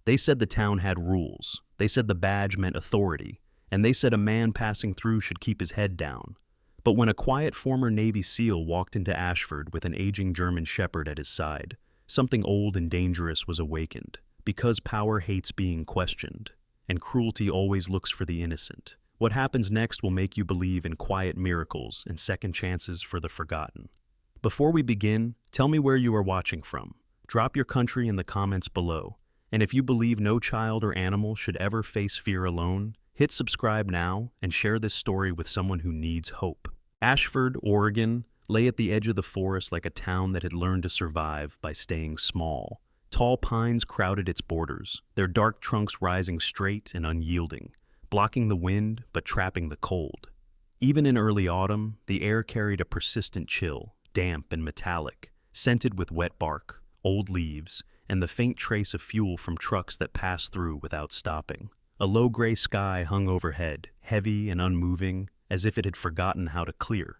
They said the town had rules. They said the badge meant authority. And they said a man passing through should keep his head down. But when a quiet former Navy SEAL walked into Ashford with an aging German shepherd at his side, something old and dangerous was awakened. Because power hates being questioned, and cruelty always looks for the innocent. What happens next will make you believe in quiet miracles and second chances for the forgotten. Before we begin, tell me where you are watching from. Drop your country in the comments below. And if you believe no child or animal should ever face fear alone, hit subscribe now and share this story with someone who needs hope. Ashford, Oregon, lay at the edge of the forest like a town that had learned to survive by staying small. Tall pines crowded its borders, their dark trunks rising straight and unyielding, blocking the wind but trapping the cold. Even in early autumn, the air carried a persistent chill, damp and metallic, scented with wet bark, old leaves, and the faint trace of fuel from trucks that passed through without stopping. A low gray sky hung overhead, heavy and unmoving, as if it had forgotten how to clear.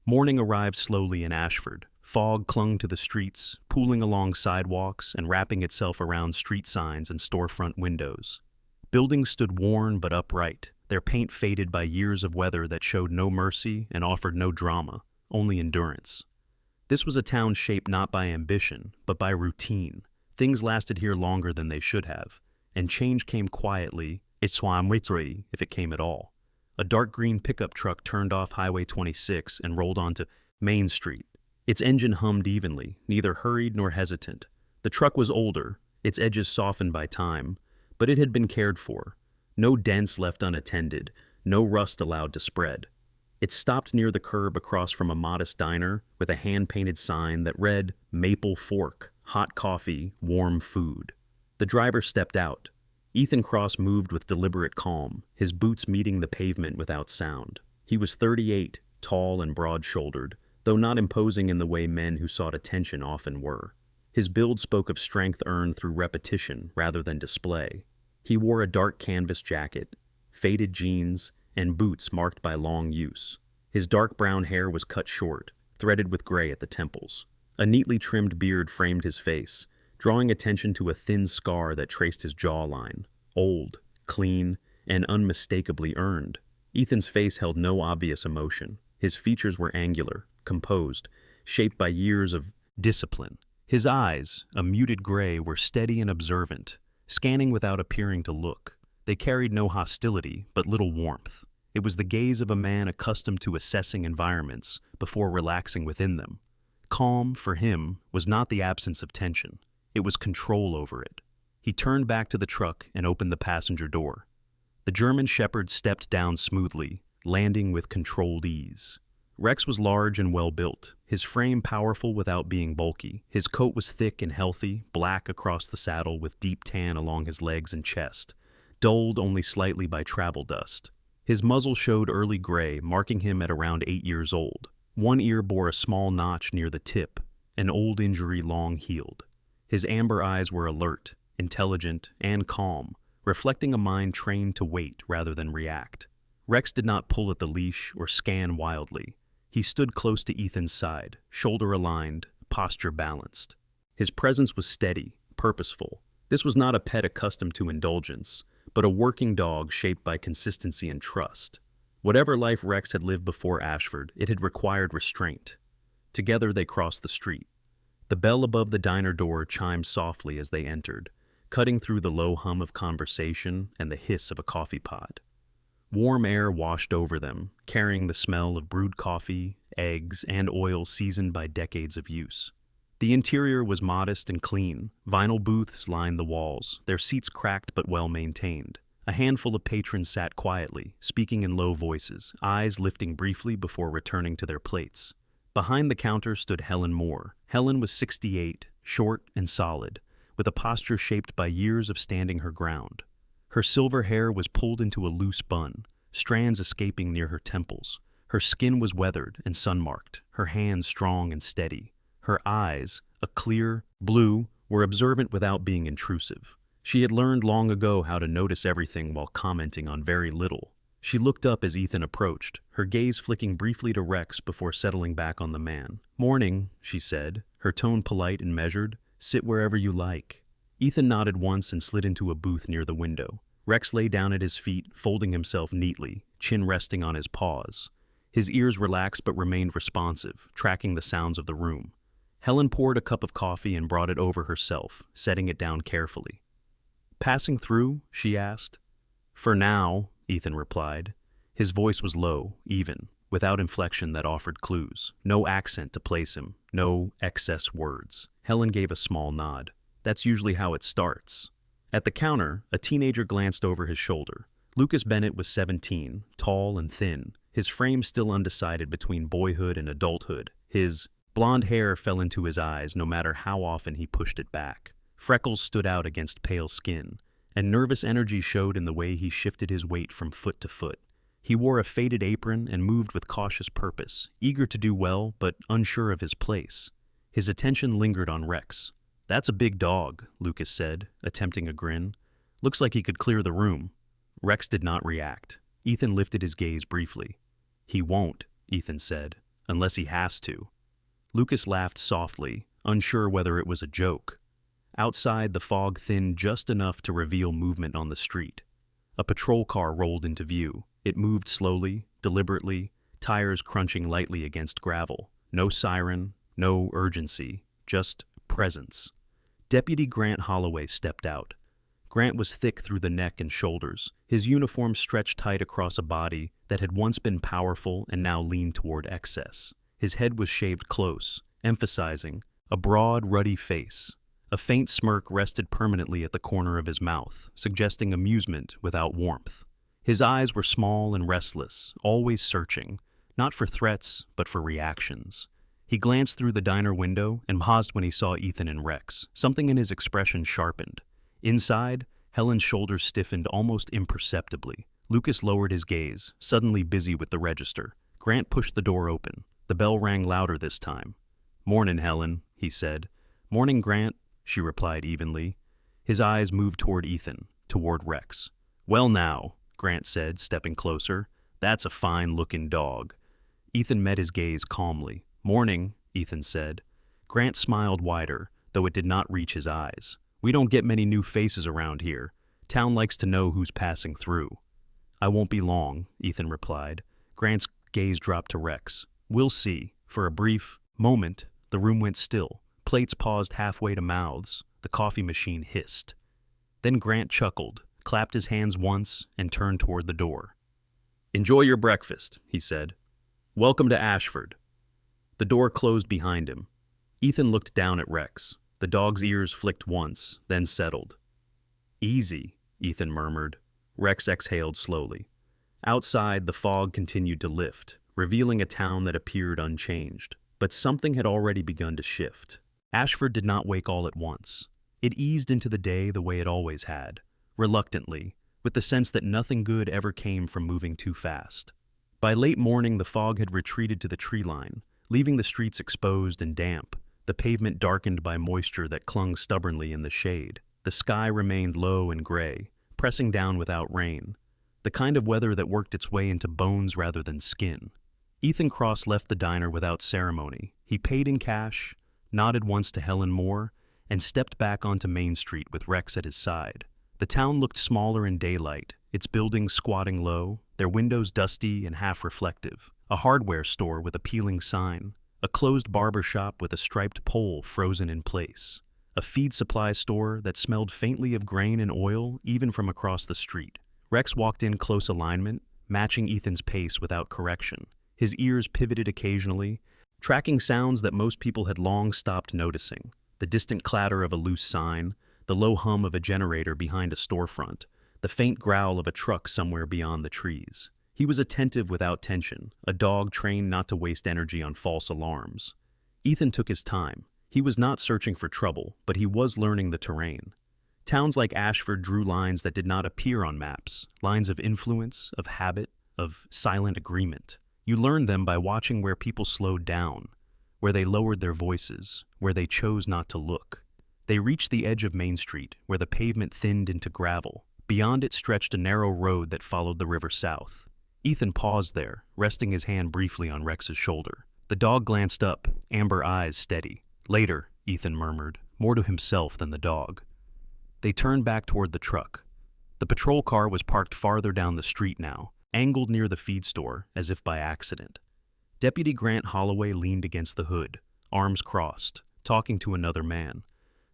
Morning arrived slowly in Ashford. Fog clung to the streets, pooling along sidewalks and wrapping itself around street signs and storefront windows. Buildings stood worn but upright, their paint faded by years of weather that showed no mercy and offered no drama, only endurance. This was a town shaped not by ambition, but by routine. Things lasted here longer than they should have, and change came quietly, if it came at all. A dark green pickup truck turned off Highway 26 and rolled onto Main Street. Its engine hummed evenly, neither hurried nor hesitant. The truck was older, its edges softened by time, but it had been cared for. No dents left unattended, no rust allowed to spread. It stopped near the curb across from a modest diner with a hand-painted sign that read, "Maple Fork, hot coffee, warm food." The driver stepped out. Ethan Cross moved with deliberate calm, his boots meeting the pavement without sound. He was 38, tall and broad-shouldered, though not imposing in the way men who sought attention often were. His build spoke of strength earned through repetition rather than display. He wore a dark canvas jacket, faded jeans, and boots marked by long use. His dark brown hair was cut short, threaded with gray at the temples. A neatly trimmed beard framed his face, drawing attention to a thin scar that traced his jawline. Old, clean, and unmistakably earned. Ethan's face held no obvious emotion. His features were angular, composed, shaped by years of discipline. His eyes, a muted gray, were steady and observant, scanning without appearing to look. They carried no hostility, but little warmth. It was the gaze of a man accustomed to assessing environments before relaxing within them. Calm, for him, was not the absence of tension. It was control over it. He turned back to the truck and opened the passenger door. The German shepherd stepped down smoothly, landing with controlled ease. Rex was large and well-built, his frame powerful without being bulky. His coat was thick and healthy, black across the saddle with deep tan along his legs and chest, dulled only slightly by travel dust. His muzzle showed early gray, marking him at around 8 years old. One ear bore a small notch near the tip, an old injury long healed. His amber eyes were alert, intelligent, and calm, reflecting a mind trained to wait rather than react. Rex did not pull at the leash or scan wildly. He stood close to Ethan's side, shoulder aligned, posture balanced. His presence was steady, purposeful. This was not a pet accustomed to indulgence, but a working dog shaped by consistency and trust. Whatever life Rex had lived before Ashford, it had required restraint. Together they crossed the street. The bell above the diner door chimed softly as they entered, cutting through the low hum of conversation and the hiss of a coffee pot. Warm air washed over them, carrying the smell of brewed coffee, eggs, and oil seasoned by decades of use. The interior was modest and clean. Vinyl booths lined the walls, their seats cracked but well-maintained. A handful of patrons sat quietly, speaking in low voices, eyes lifting briefly before returning to their plates. Behind the counter stood Helen Moore. Helen was 68, short and solid, with a posture shaped by years of standing her ground. Her silver hair was pulled into a loose bun, strands escaping near her temples. Her skin was weathered and sun-marked, her hands strong and steady. Her eyes, a clear blue, were observant without being intrusive. She had learned long ago how to notice everything while commenting on very little. She looked up as Ethan approached, her gaze flicking briefly to Rex before settling back on the man. "Morning," she said, her tone polite and measured. "Sit wherever you like." Ethan nodded once and slid into a booth near the window. Rex lay down at his feet, folding himself neatly, chin resting on his paws. His ears relaxed but remained responsive, tracking the sounds of the room. Helen poured a cup of coffee and brought it over herself, setting it down carefully. "Passing through?" she asked. "For now," Ethan replied. His voice was low, even, without inflection that offered clues. No accent to place him, no excess words. Helen gave a small nod. "That's usually how it starts." At the counter, a teenager glanced over his shoulder. Lucas Bennett was 17, tall and thin, his frame still undecided between boyhood and adulthood. His blonde hair fell into his eyes no matter how often he pushed it back. Freckles stood out against pale skin, and nervous energy showed in the way he shifted his weight from foot to foot. He wore a faded apron and moved with cautious purpose, eager to do well but unsure of his place. His attention lingered on Rex. "That's a big dog," Lucas said, attempting a grin. "Looks like he could clear the room." Rex did not react. Ethan lifted his gaze briefly. "He won't," Ethan said, "unless he has to." Lucas laughed softly, unsure whether it was a joke. Outside, the fog thinned just enough to reveal movement on the street. A patrol car rolled into view. It moved slowly, deliberately, tires crunching lightly against gravel. No siren, no urgency, just presence. Deputy Grant Holloway stepped out. Grant was thick through the neck and shoulders, his uniform stretched tight across a body that had once been powerful and now leaned toward excess. His head was shaved close, emphasizing a broad, ruddy face. A faint smirk rested permanently at the corner of his mouth, suggesting amusement without warmth. His eyes were small and restless, always searching, not for threats, but for reactions. He glanced through the diner window and paused when he saw Ethan and Rex. Something in his expression sharpened. Inside, Helen's shoulders stiffened almost imperceptibly. Lucas lowered his gaze, suddenly busy with the register. Grant pushed the door open. The bell rang louder this time. "Mornin', Helen," he said. "Morning, Grant," she replied evenly. His eyes moved toward Ethan, toward Rex. "Well now," Grant said, stepping closer. "That's a fine-looking dog." Ethan met his gaze calmly. "Morning," Ethan said. Grant smiled wider, though it did not reach his eyes. "We don't get many new faces around here. Town likes to know who's passing through." "I won't be long," Ethan replied. Grant's gaze dropped to Rex. "We'll see." For a brief moment, the room went still. Plates paused halfway to mouths. The coffee machine hissed. Then Grant chuckled, clapped his hands once, and turned toward the door. "Enjoy your breakfast," he said. "Welcome to Ashford." The door closed behind him. Ethan looked down at Rex. The dog's ears flicked once, then settled. "Easy," Ethan murmured. Rex exhaled slowly. Outside, the fog continued to lift, revealing a town that appeared unchanged. But something had already begun to shift. Ashford did not wake all at once. It eased into the day the way it always had, reluctantly, with the sense that nothing good ever came from moving too fast. By late morning, the fog had retreated to the tree line, leaving the streets exposed and damp, the pavement darkened by moisture that clung stubbornly in the shade. The sky remained low and gray, pressing down without rain, the kind of weather that worked its way into bones rather than skin. Ethan Cross left the diner without ceremony. He paid in cash, nodded once to Helen Moore, and stepped back onto Main Street with Rex at his side. The town looked smaller in daylight, its buildings squatting low, their windows dusty and half-reflective. A hardware store with a peeling sign, a closed barber shop with a striped pole frozen in place, a feed supply store that smelled faintly of grain and oil even from across the street. Rex walked in close alignment, matching Ethan's pace without correction. His ears pivoted occasionally, tracking sounds that most people had long stopped noticing. The distant clatter of a loose sign, the low hum of a generator behind a storefront, the faint growl of a truck somewhere beyond the trees. He was attentive without tension, a dog trained not to waste energy on false alarms. Ethan took his time. He was not searching for trouble, but he was learning the terrain. Towns like Ashford drew lines that did not appear on maps, lines of influence, of habit, of silent agreement. You learned them by watching where people slowed down, where they lowered their voices, where they chose not to look. They reached the edge of Main Street, where the pavement thinned into gravel. Beyond it stretched a narrow road that followed the river south. Ethan paused there, resting his hand briefly on Rex's shoulder. The dog glanced up, amber eyes steady. "Later," Ethan murmured, more to himself than the dog. They turned back toward the truck. The patrol car was parked farther down the street now, angled near the feed store, as if by accident. Deputy Grant Holloway leaned against the hood, arms crossed, talking to another man.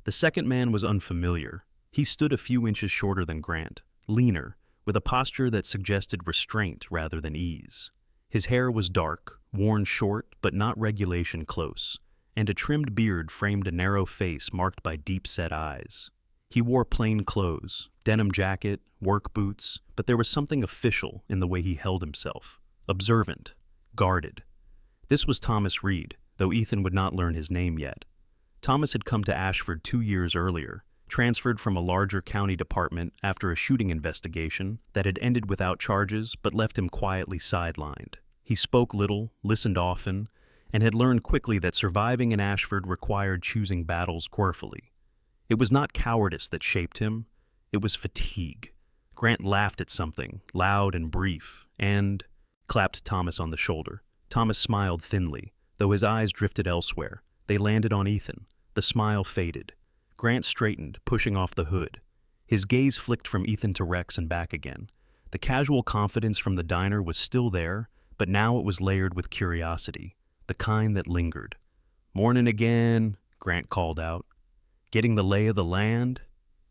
The second man was unfamiliar. He stood a few inches shorter than Grant, leaner, with a posture that suggested restraint rather than ease. His hair was dark, worn short but not regulation close, and a trimmed beard framed a narrow face marked by deep-set eyes. He wore plain clothes, denim jacket, work boots, but there was something official in the way he held himself, observant, guarded. This was Thomas Reed, though Ethan would not learn his name yet. Thomas had come to Ashford 2 years earlier, transferred from a larger county department after a shooting investigation that had ended without charges but left him quietly sidelined. He spoke little, listened often, and had learned quickly that surviving in Ashford required choosing battles carefully. It was not cowardice that shaped him, it was fatigue. Grant laughed at something, loud and brief, and clapped Thomas on the shoulder. Thomas smiled thinly, though his eyes drifted elsewhere. They landed on Ethan. The smile faded. Grant straightened, pushing off the hood. His gaze flicked from Ethan to Rex and back again. The casual confidence from the diner was still there, but now it was layered with curiosity, the kind that lingered. "Morning again," Grant called out. "Getting the lay of the land?"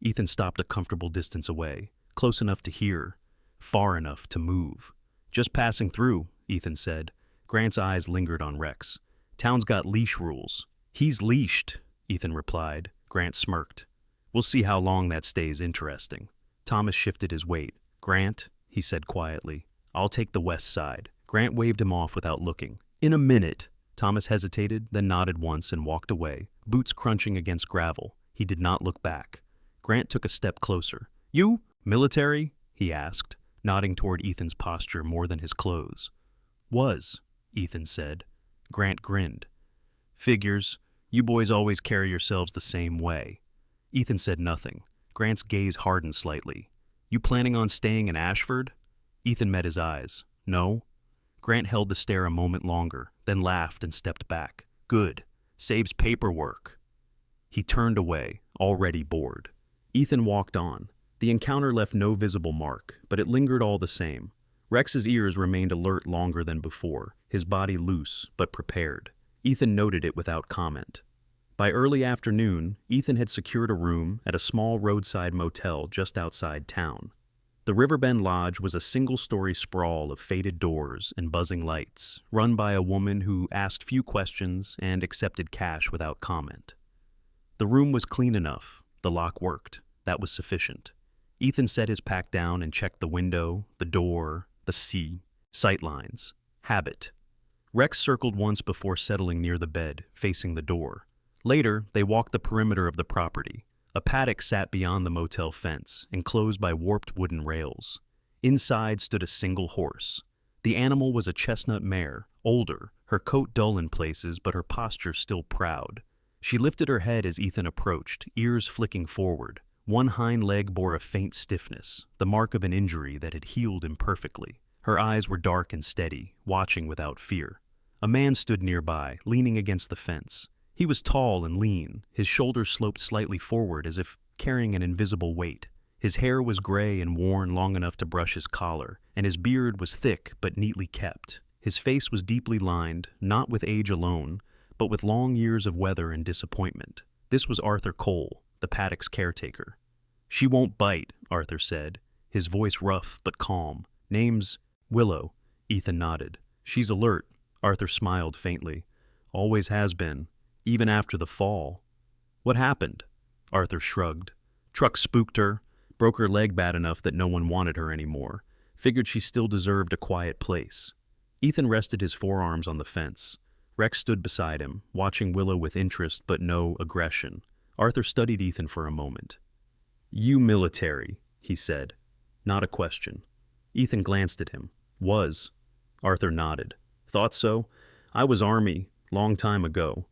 Ethan stopped a comfortable distance away, close enough to hear, far enough to move. "Just passing through," Ethan said. Grant's eyes lingered on Rex. "Town's got leash rules." "He's leashed," Ethan replied. Grant smirked. "We'll see how long that stays interesting." Thomas shifted his weight. "Grant," he said quietly, "I'll take the west side." Grant waved him off without looking. "In a minute." Thomas hesitated, then nodded once and walked away, boots crunching against gravel. He did not look back. Grant took a step closer. "You, military?" he asked, nodding toward Ethan's posture more than his clothes. "Was," Ethan said. Grant grinned. "Figures. You boys always carry yourselves the same way." Ethan said nothing. Grant's gaze hardened slightly. "You planning on staying in Ashford?" Ethan met his eyes. "No." Grant held the stare a moment longer, then laughed and stepped back. "Good. Saves paperwork." He turned away, already bored. Ethan walked on. The encounter left no visible mark, but it lingered all the same. Rex's ears remained alert longer than before, his body loose but prepared. Ethan noted it without comment. By early afternoon, Ethan had secured a room at a small roadside motel just outside town. The Riverbend Lodge was a single-story sprawl of faded doors and buzzing lights, run by a woman who asked few questions and accepted cash without comment. The room was clean enough. The lock worked. That was sufficient. Ethan set his pack down and checked the window, the door, the sightlines. Habit. Rex circled once before settling near the bed, facing the door. Later, they walked the perimeter of the property. A paddock sat beyond the motel fence, enclosed by warped wooden rails. Inside stood a single horse. The animal was a chestnut mare, older, her coat dull in places but her posture still proud. She lifted her head as Ethan approached, ears flicking forward. One hind leg bore a faint stiffness, the mark of an injury that had healed imperfectly. Her eyes were dark and steady, watching without fear. A man stood nearby, leaning against the fence. He was tall and lean, his shoulders sloped slightly forward as if carrying an invisible weight. His hair was gray and worn long enough to brush his collar, and his beard was thick but neatly kept. His face was deeply lined, not with age alone, but with long years of weather and disappointment. This was Arthur Cole, the paddock's caretaker. "She won't bite," Arthur said, his voice rough but calm. "Name's Willow." Ethan nodded. "She's alert." Arthur smiled faintly. "Always has been, even after the fall." "What happened?" Arthur shrugged. "Truck spooked her, broke her leg bad enough that no one wanted her anymore. Figured she still deserved a quiet place." Ethan rested his forearms on the fence. Rex stood beside him, watching Willow with interest but no aggression. Arthur studied Ethan for a moment. "You military," he said. Not a question. Ethan glanced at him. "Was." Arthur nodded. "Thought so. I was Army, long time ago."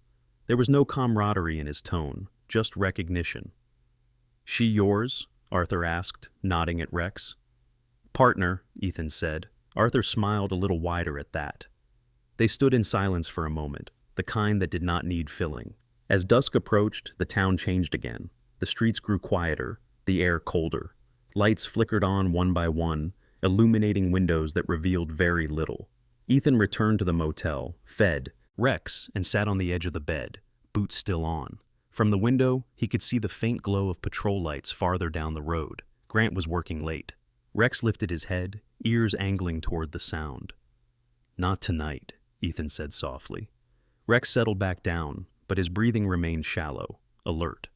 There was no camaraderie in his tone, just recognition. "She yours?" Arthur asked, nodding at Rex. "Partner," Ethan said. Arthur smiled a little wider at that. They stood in silence for a moment, the kind that did not need filling. As dusk approached, the town changed again. The streets grew quieter. the air colder. Lights flickered on one by one, illuminating windows that revealed very little. Ethan returned to the motel, fed Rex, and sat on the edge of the bed, boots still on. From the window, he could see the faint glow of patrol lights farther down the road. Grant was working late. Rex lifted his head, ears angling toward the sound. "Not tonight," Ethan said softly. Rex settled back down, but his breathing remained shallow, alert.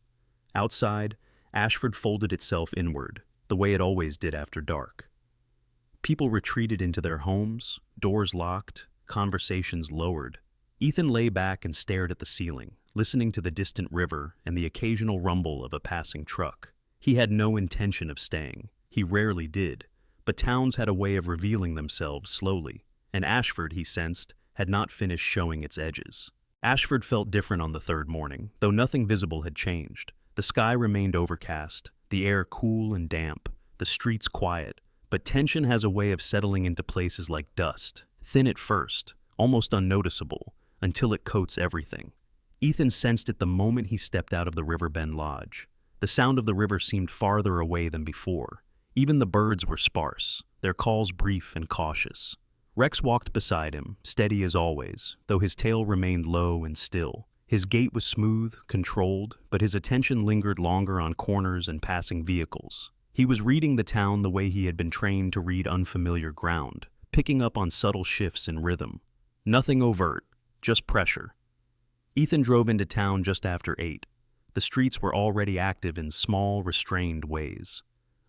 Outside, Ashford folded itself inward, the way it always did after dark. People retreated into their homes, doors locked, conversations lowered. Ethan lay back and stared at the ceiling, listening to the distant river and the occasional rumble of a passing truck. He had no intention of staying. He rarely did, but towns had a way of revealing themselves slowly, and Ashford, he sensed, had not finished showing its edges. Ashford felt different on the third morning, though nothing visible had changed. The sky remained overcast, the air cool and damp, the streets quiet, but tension has a way of settling into places like dust, thin at first, almost unnoticeable, until it coats everything. Ethan sensed it the moment he stepped out of the Riverbend Lodge. The sound of the river seemed farther away than before. Even the birds were sparse, their calls brief and cautious. Rex walked beside him, steady as always, though his tail remained low and still. His gait was smooth, controlled, but his attention lingered longer on corners and passing vehicles. He was reading the town the way he had been trained to read unfamiliar ground, picking up on subtle shifts in rhythm. Nothing overt, just pressure. Ethan drove into town just after 8. The streets were already active in small, restrained ways.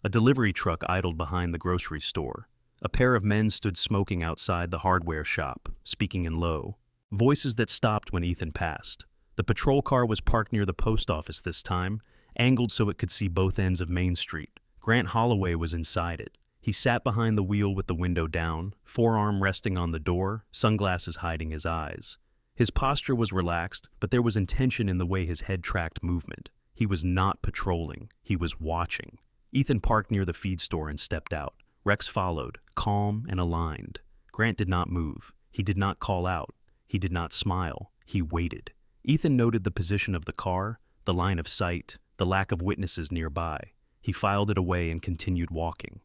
A delivery truck idled behind the grocery store. A pair of men stood smoking outside the hardware shop, speaking in low voices that stopped when Ethan passed. The patrol car was parked near the post office this time, angled so it could see both ends of Main Street. Grant Holloway was inside it. He sat behind the wheel with the window down, forearm resting on the door, sunglasses hiding his eyes. His posture was relaxed, but there was intention in the way his head tracked movement. He was not patrolling, he was watching. Ethan parked near the feed store and stepped out. Rex followed, calm and aligned. Grant did not move. He did not call out. He did not smile. He waited. Ethan noted the position of the car, the line of sight, the lack of witnesses nearby. He filed it away and continued walking.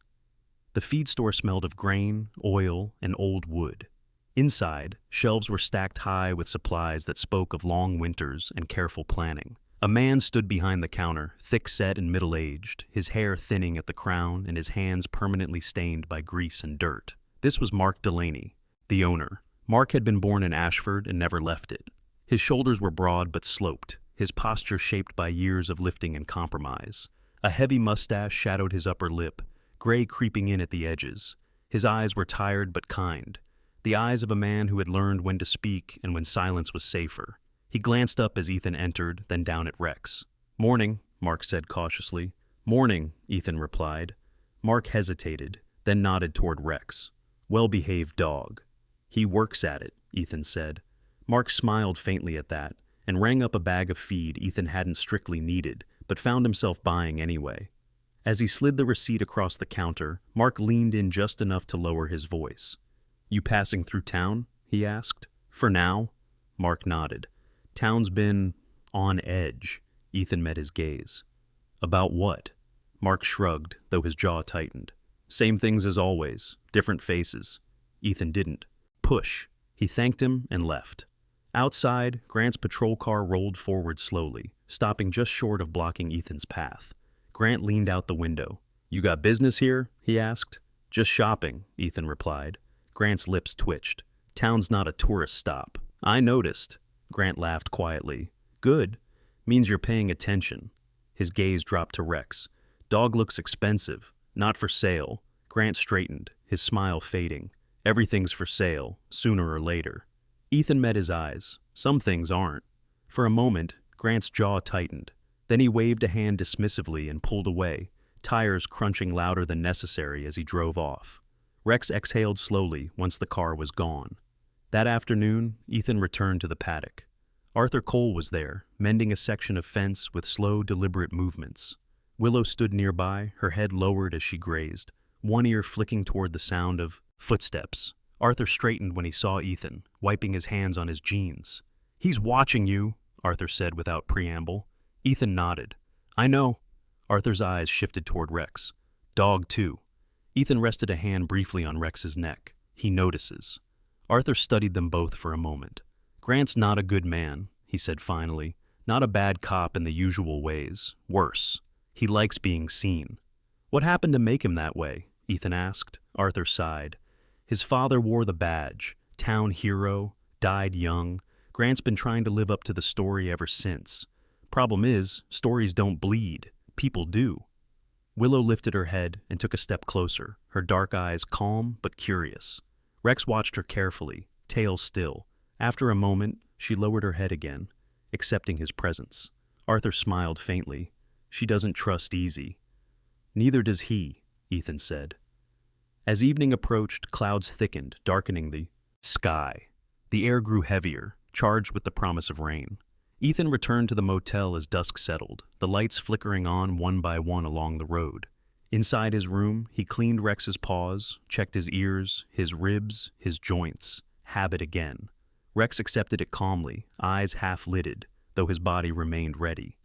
The feed store smelled of grain, oil, and old wood. Inside, shelves were stacked high with supplies that spoke of long winters and careful planning. A man stood behind the counter, thick-set and middle-aged, his hair thinning at the crown and his hands permanently stained by grease and dirt. This was Mark Delaney, the owner. Mark had been born in Ashford and never left it. His shoulders were broad but sloped, his posture shaped by years of lifting and compromise. A heavy mustache shadowed his upper lip, gray creeping in at the edges. His eyes were tired but kind, the eyes of a man who had learned when to speak and when silence was safer. He glanced up as Ethan entered, then down at Rex. "Morning," Mark said cautiously. "Morning," Ethan replied. Mark hesitated, then nodded toward Rex. "Well-behaved dog." "He works at it," Ethan said. Mark smiled faintly at that, and rang up a bag of feed Ethan hadn't strictly needed, but found himself buying anyway. As he slid the receipt across the counter, Mark leaned in just enough to lower his voice. "You passing through town?" he asked. "For now?" Mark nodded. "Town's been on edge." Ethan met his gaze. "About what?" Mark shrugged, though his jaw tightened. "Same things as always, different faces." Ethan didn't. "Push." He thanked him and left. Outside, Grant's patrol car rolled forward slowly, stopping just short of blocking Ethan's path. Grant leaned out the window. "You got business here?" he asked. "Just shopping," Ethan replied. Grant's lips twitched. "Town's not a tourist stop." "I noticed." Grant laughed quietly. "Good. Means you're paying attention." His gaze dropped to Rex. "Dog looks expensive. Not for sale." Grant straightened, his smile fading. "Everything's for sale, sooner or later." Ethan met his eyes. "Some things aren't." For a moment, Grant's jaw tightened. Then he waved a hand dismissively and pulled away, tires crunching louder than necessary as he drove off. Rex exhaled slowly once the car was gone. That afternoon, Ethan returned to the paddock. Arthur Cole was there, mending a section of fence with slow, deliberate movements. Willow stood nearby, her head lowered as she grazed, one ear flicking toward the sound of footsteps. Arthur straightened when he saw Ethan, wiping his hands on his jeans. "He's watching you," Arthur said without preamble. Ethan nodded. "I know." Arthur's eyes shifted toward Rex. Dog, too. Ethan rested a hand briefly on Rex's neck. He notices. Arthur studied them both for a moment. Grant's not a good man, he said finally. Not a bad cop in the usual ways. Worse. He likes being seen. What happened to make him that way? Ethan asked. Arthur sighed. His father wore the badge. Town hero. Died young. Grant's been trying to live up to the story ever since. Problem is, stories don't bleed. People do. Willow lifted her head and took a step closer, her dark eyes calm but curious. Rex watched her carefully, tail still. After a moment, she lowered her head again, accepting his presence. Arthur smiled faintly. She doesn't trust easy. Neither does he, Ethan said. As evening approached, clouds thickened, darkening the sky. The air grew heavier, charged with the promise of rain. Ethan returned to the motel as dusk settled, the lights flickering on one by one along the road. Inside his room, he cleaned Rex's paws, checked his ears, his ribs, his joints. Habit again. Rex accepted it calmly, eyes half-lidded, though his body remained ready.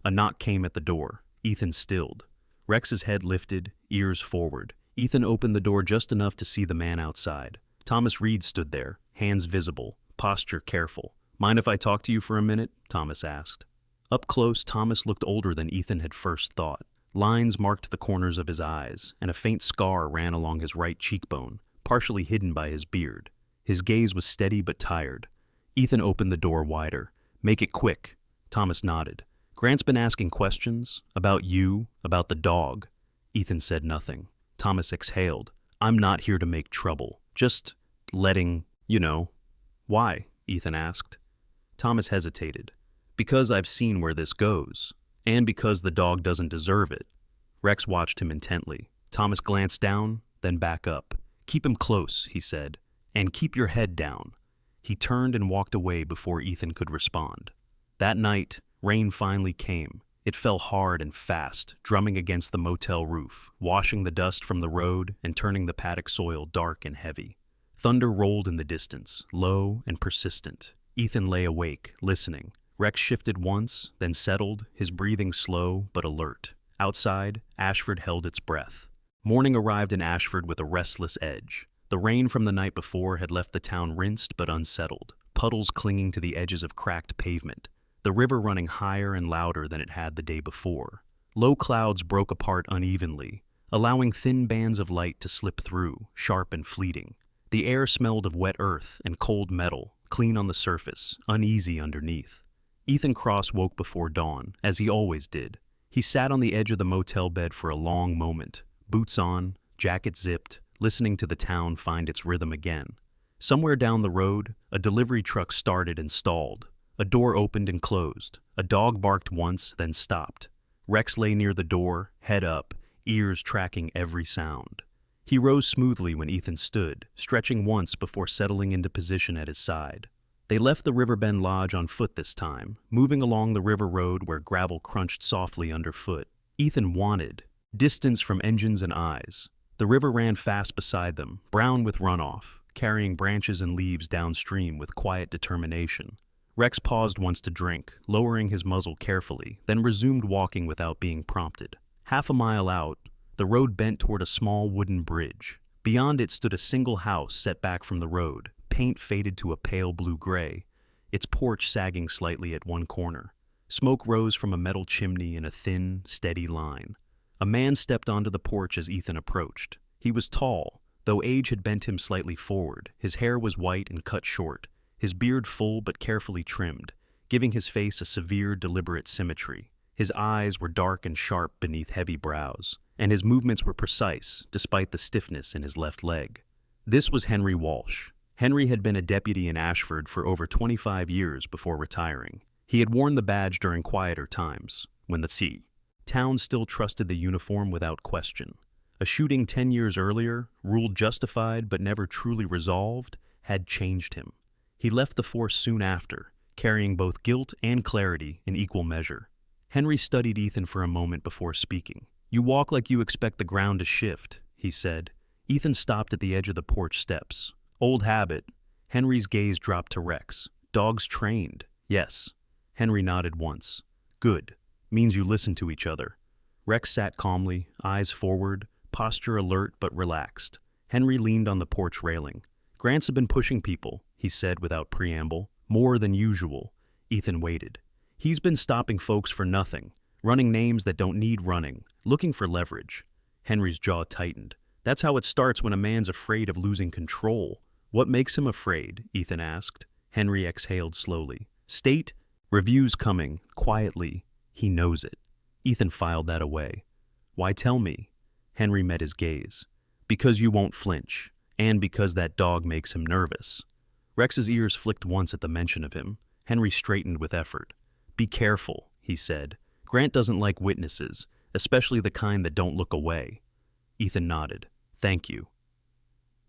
A knock came at the door. Ethan stilled. Rex's head lifted, ears forward. Ethan opened the door just enough to see the man outside. Thomas Reed stood there, hands visible, posture careful. Mind if I talk to you for a minute? Thomas asked. Up close, Thomas looked older than Ethan had first thought. Lines marked the corners of his eyes, and a faint scar ran along his right cheekbone, partially hidden by his beard. His gaze was steady but tired. Ethan opened the door wider. Make it quick. Thomas nodded. Grant's been asking questions about you, about the dog. Ethan said nothing. Thomas exhaled. I'm not here to make trouble. Just letting, Why? Ethan asked. Thomas hesitated. Because I've seen where this goes, and because the dog doesn't deserve it. Rex watched him intently. Thomas glanced down, then back up. Keep him close, he said, and keep your head down. He turned and walked away before Ethan could respond. That night, rain finally came. It fell hard and fast, drumming against the motel roof, washing the dust from the road and turning the paddock soil dark and heavy. Thunder rolled in the distance, low and persistent. Ethan lay awake, listening. Rex shifted once, then settled, his breathing slow but alert. Outside, Ashford held its breath. Morning arrived in Ashford with a restless edge. The rain from the night before had left the town rinsed but unsettled, puddles clinging to the edges of cracked pavement, the river running higher and louder than it had the day before. Low clouds broke apart unevenly, allowing thin bands of light to slip through, sharp and fleeting. The air smelled of wet earth and cold metal, clean on the surface, uneasy underneath. Ethan Cross woke before dawn, as he always did. He sat on the edge of the motel bed for a long moment, boots on, jacket zipped, listening to the town find its rhythm again. Somewhere down the road, a delivery truck started and stalled. A door opened and closed. A dog barked once, then stopped. Rex lay near the door, head up, ears tracking every sound. He rose smoothly when Ethan stood, stretching once before settling into position at his side. They left the Riverbend Lodge on foot this time, moving along the river road where gravel crunched softly underfoot. Ethan wanted distance from engines and eyes. The river ran fast beside them, brown with runoff, carrying branches and leaves downstream with quiet determination. Rex paused once to drink, lowering his muzzle carefully, then resumed walking without being prompted. Half a mile out, the road bent toward a small wooden bridge. Beyond it stood a single house set back from the road, paint faded to a pale blue-gray, its porch sagging slightly at one corner. Smoke rose from a metal chimney in a thin, steady line. A man stepped onto the porch as Ethan approached. He was tall, though age had bent him slightly forward. His hair was white and cut short, his beard full but carefully trimmed, giving his face a severe, deliberate symmetry. His eyes were dark and sharp beneath heavy brows, and his movements were precise, despite the stiffness in his left leg. This was Henry Walsh. Henry had been a deputy in Ashford for over 25 years before retiring. He had worn the badge during quieter times, when the town still trusted the uniform without question. A shooting 10 years earlier, ruled justified but never truly resolved, had changed him. He left the force soon after, carrying both guilt and clarity in equal measure. Henry studied Ethan for a moment before speaking. "You walk like you expect the ground to shift," he said. Ethan stopped at the edge of the porch steps. "Old habit." Henry's gaze dropped to Rex. "Dogs trained." "Yes." Henry nodded once. "Good. Means you listen to each other." Rex sat calmly, eyes forward, posture alert but relaxed. Henry leaned on the porch railing. Grant's been pushing people, he said without preamble. More than usual. Ethan waited. He's been stopping folks for nothing, running names that don't need running, looking for leverage. Henry's jaw tightened. That's how it starts when a man's afraid of losing control. What makes him afraid? Ethan asked. Henry exhaled slowly. State review's coming, quietly. He knows it. Ethan filed that away. Why tell me? Henry met his gaze. Because you won't flinch, and because that dog makes him nervous. Rex's ears flicked once at the mention of him. Henry straightened with effort. Be careful, he said. Grant doesn't like witnesses, especially the kind that don't look away. Ethan nodded. Thank you.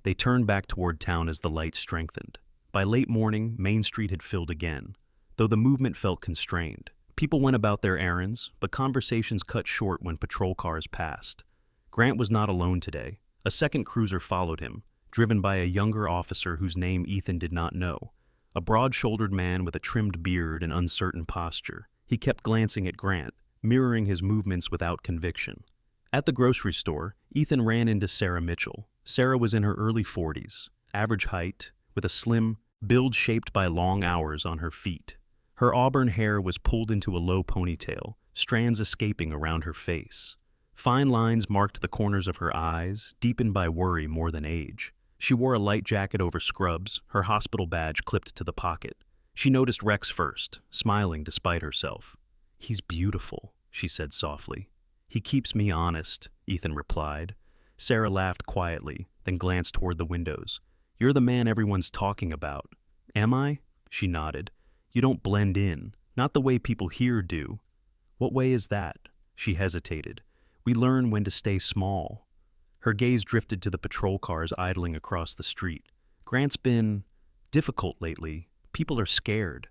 They turned back toward town as the light strengthened. By late morning, Main Street had filled again, though the movement felt constrained. People went about their errands, but conversations cut short when patrol cars passed. Grant was not alone today. A second cruiser followed him, driven by a younger officer whose name Ethan did not know. A broad-shouldered man with a trimmed beard and uncertain posture. He kept glancing at Grant, mirroring his movements without conviction. At the grocery store, Ethan ran into Sarah Mitchell. Sarah was in her early 40s, average height, with a slim build shaped by long hours on her feet. Her auburn hair was pulled into a low ponytail, strands escaping around her face. Fine lines marked the corners of her eyes, deepened by worry more than age. She wore a light jacket over scrubs, her hospital badge clipped to the pocket. She noticed Rex first, smiling despite herself. He's beautiful, she said softly. He keeps me honest, Ethan replied. Sarah laughed quietly, then glanced toward the windows. You're the man everyone's talking about. Am I? She nodded. You don't blend in, not the way people here do. What way is that? She hesitated. We learn when to stay small. Her gaze drifted to the patrol cars idling across the street. Grant's been difficult lately. People are scared.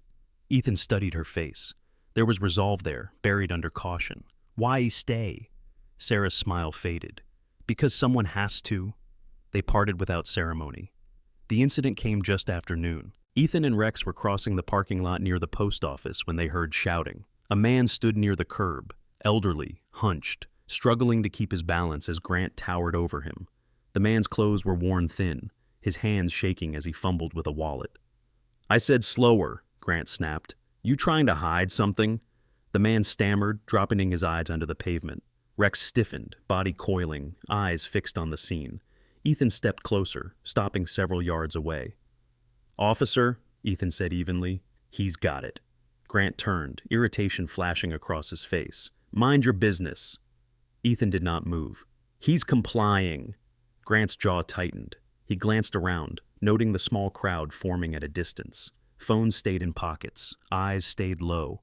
Ethan studied her face. There was resolve there, buried under caution. Why stay? Sarah's smile faded. Because someone has to. They parted without ceremony. The incident came just after noon. Ethan and Rex were crossing the parking lot near the post office when they heard shouting. A man stood near the curb, elderly, hunched, struggling to keep his balance as Grant towered over him. The man's clothes were worn thin, his hands shaking as he fumbled with a wallet. I said slower, Grant snapped. You trying to hide something? The man stammered, dropping his eyes onto the pavement. Rex stiffened, body coiling, eyes fixed on the scene. Ethan stepped closer, stopping several yards away. Officer, Ethan said evenly, he's got it. Grant turned, irritation flashing across his face. Mind your business. Ethan did not move. He's complying. Grant's jaw tightened. He glanced around, noting the small crowd forming at a distance. Phones stayed in pockets, eyes stayed low.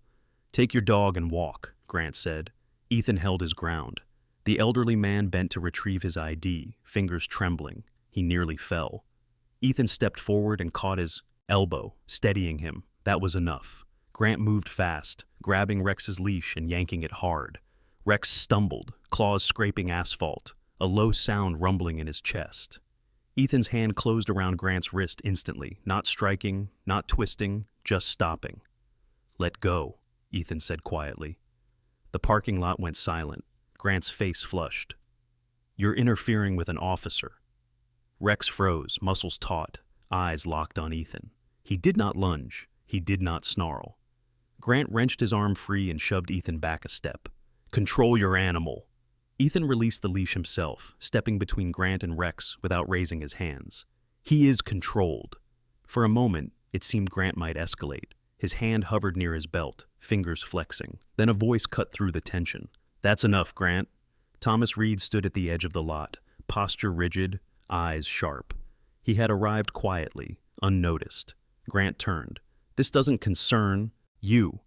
Take your dog and walk, Grant said. Ethan held his ground. The elderly man bent to retrieve his ID, fingers trembling. He nearly fell. Ethan stepped forward and caught his elbow, steadying him. That was enough. Grant moved fast, grabbing Rex's leash and yanking it hard. Rex stumbled, claws scraping asphalt, a low sound rumbling in his chest. Ethan's hand closed around Grant's wrist instantly, not striking, not twisting, just stopping. Let go, Ethan said quietly. The parking lot went silent. Grant's face flushed. You're interfering with an officer. Rex froze, muscles taut, eyes locked on Ethan. He did not lunge. He did not snarl. Grant wrenched his arm free and shoved Ethan back a step. Control your animal. Ethan released the leash himself, stepping between Grant and Rex without raising his hands. He is controlled. For a moment, it seemed Grant might escalate. His hand hovered near his belt, fingers flexing. Then a voice cut through the tension. That's enough, Grant. Thomas Reed stood at the edge of the lot, posture rigid, eyes sharp. He had arrived quietly, unnoticed. Grant turned. This doesn't concern you.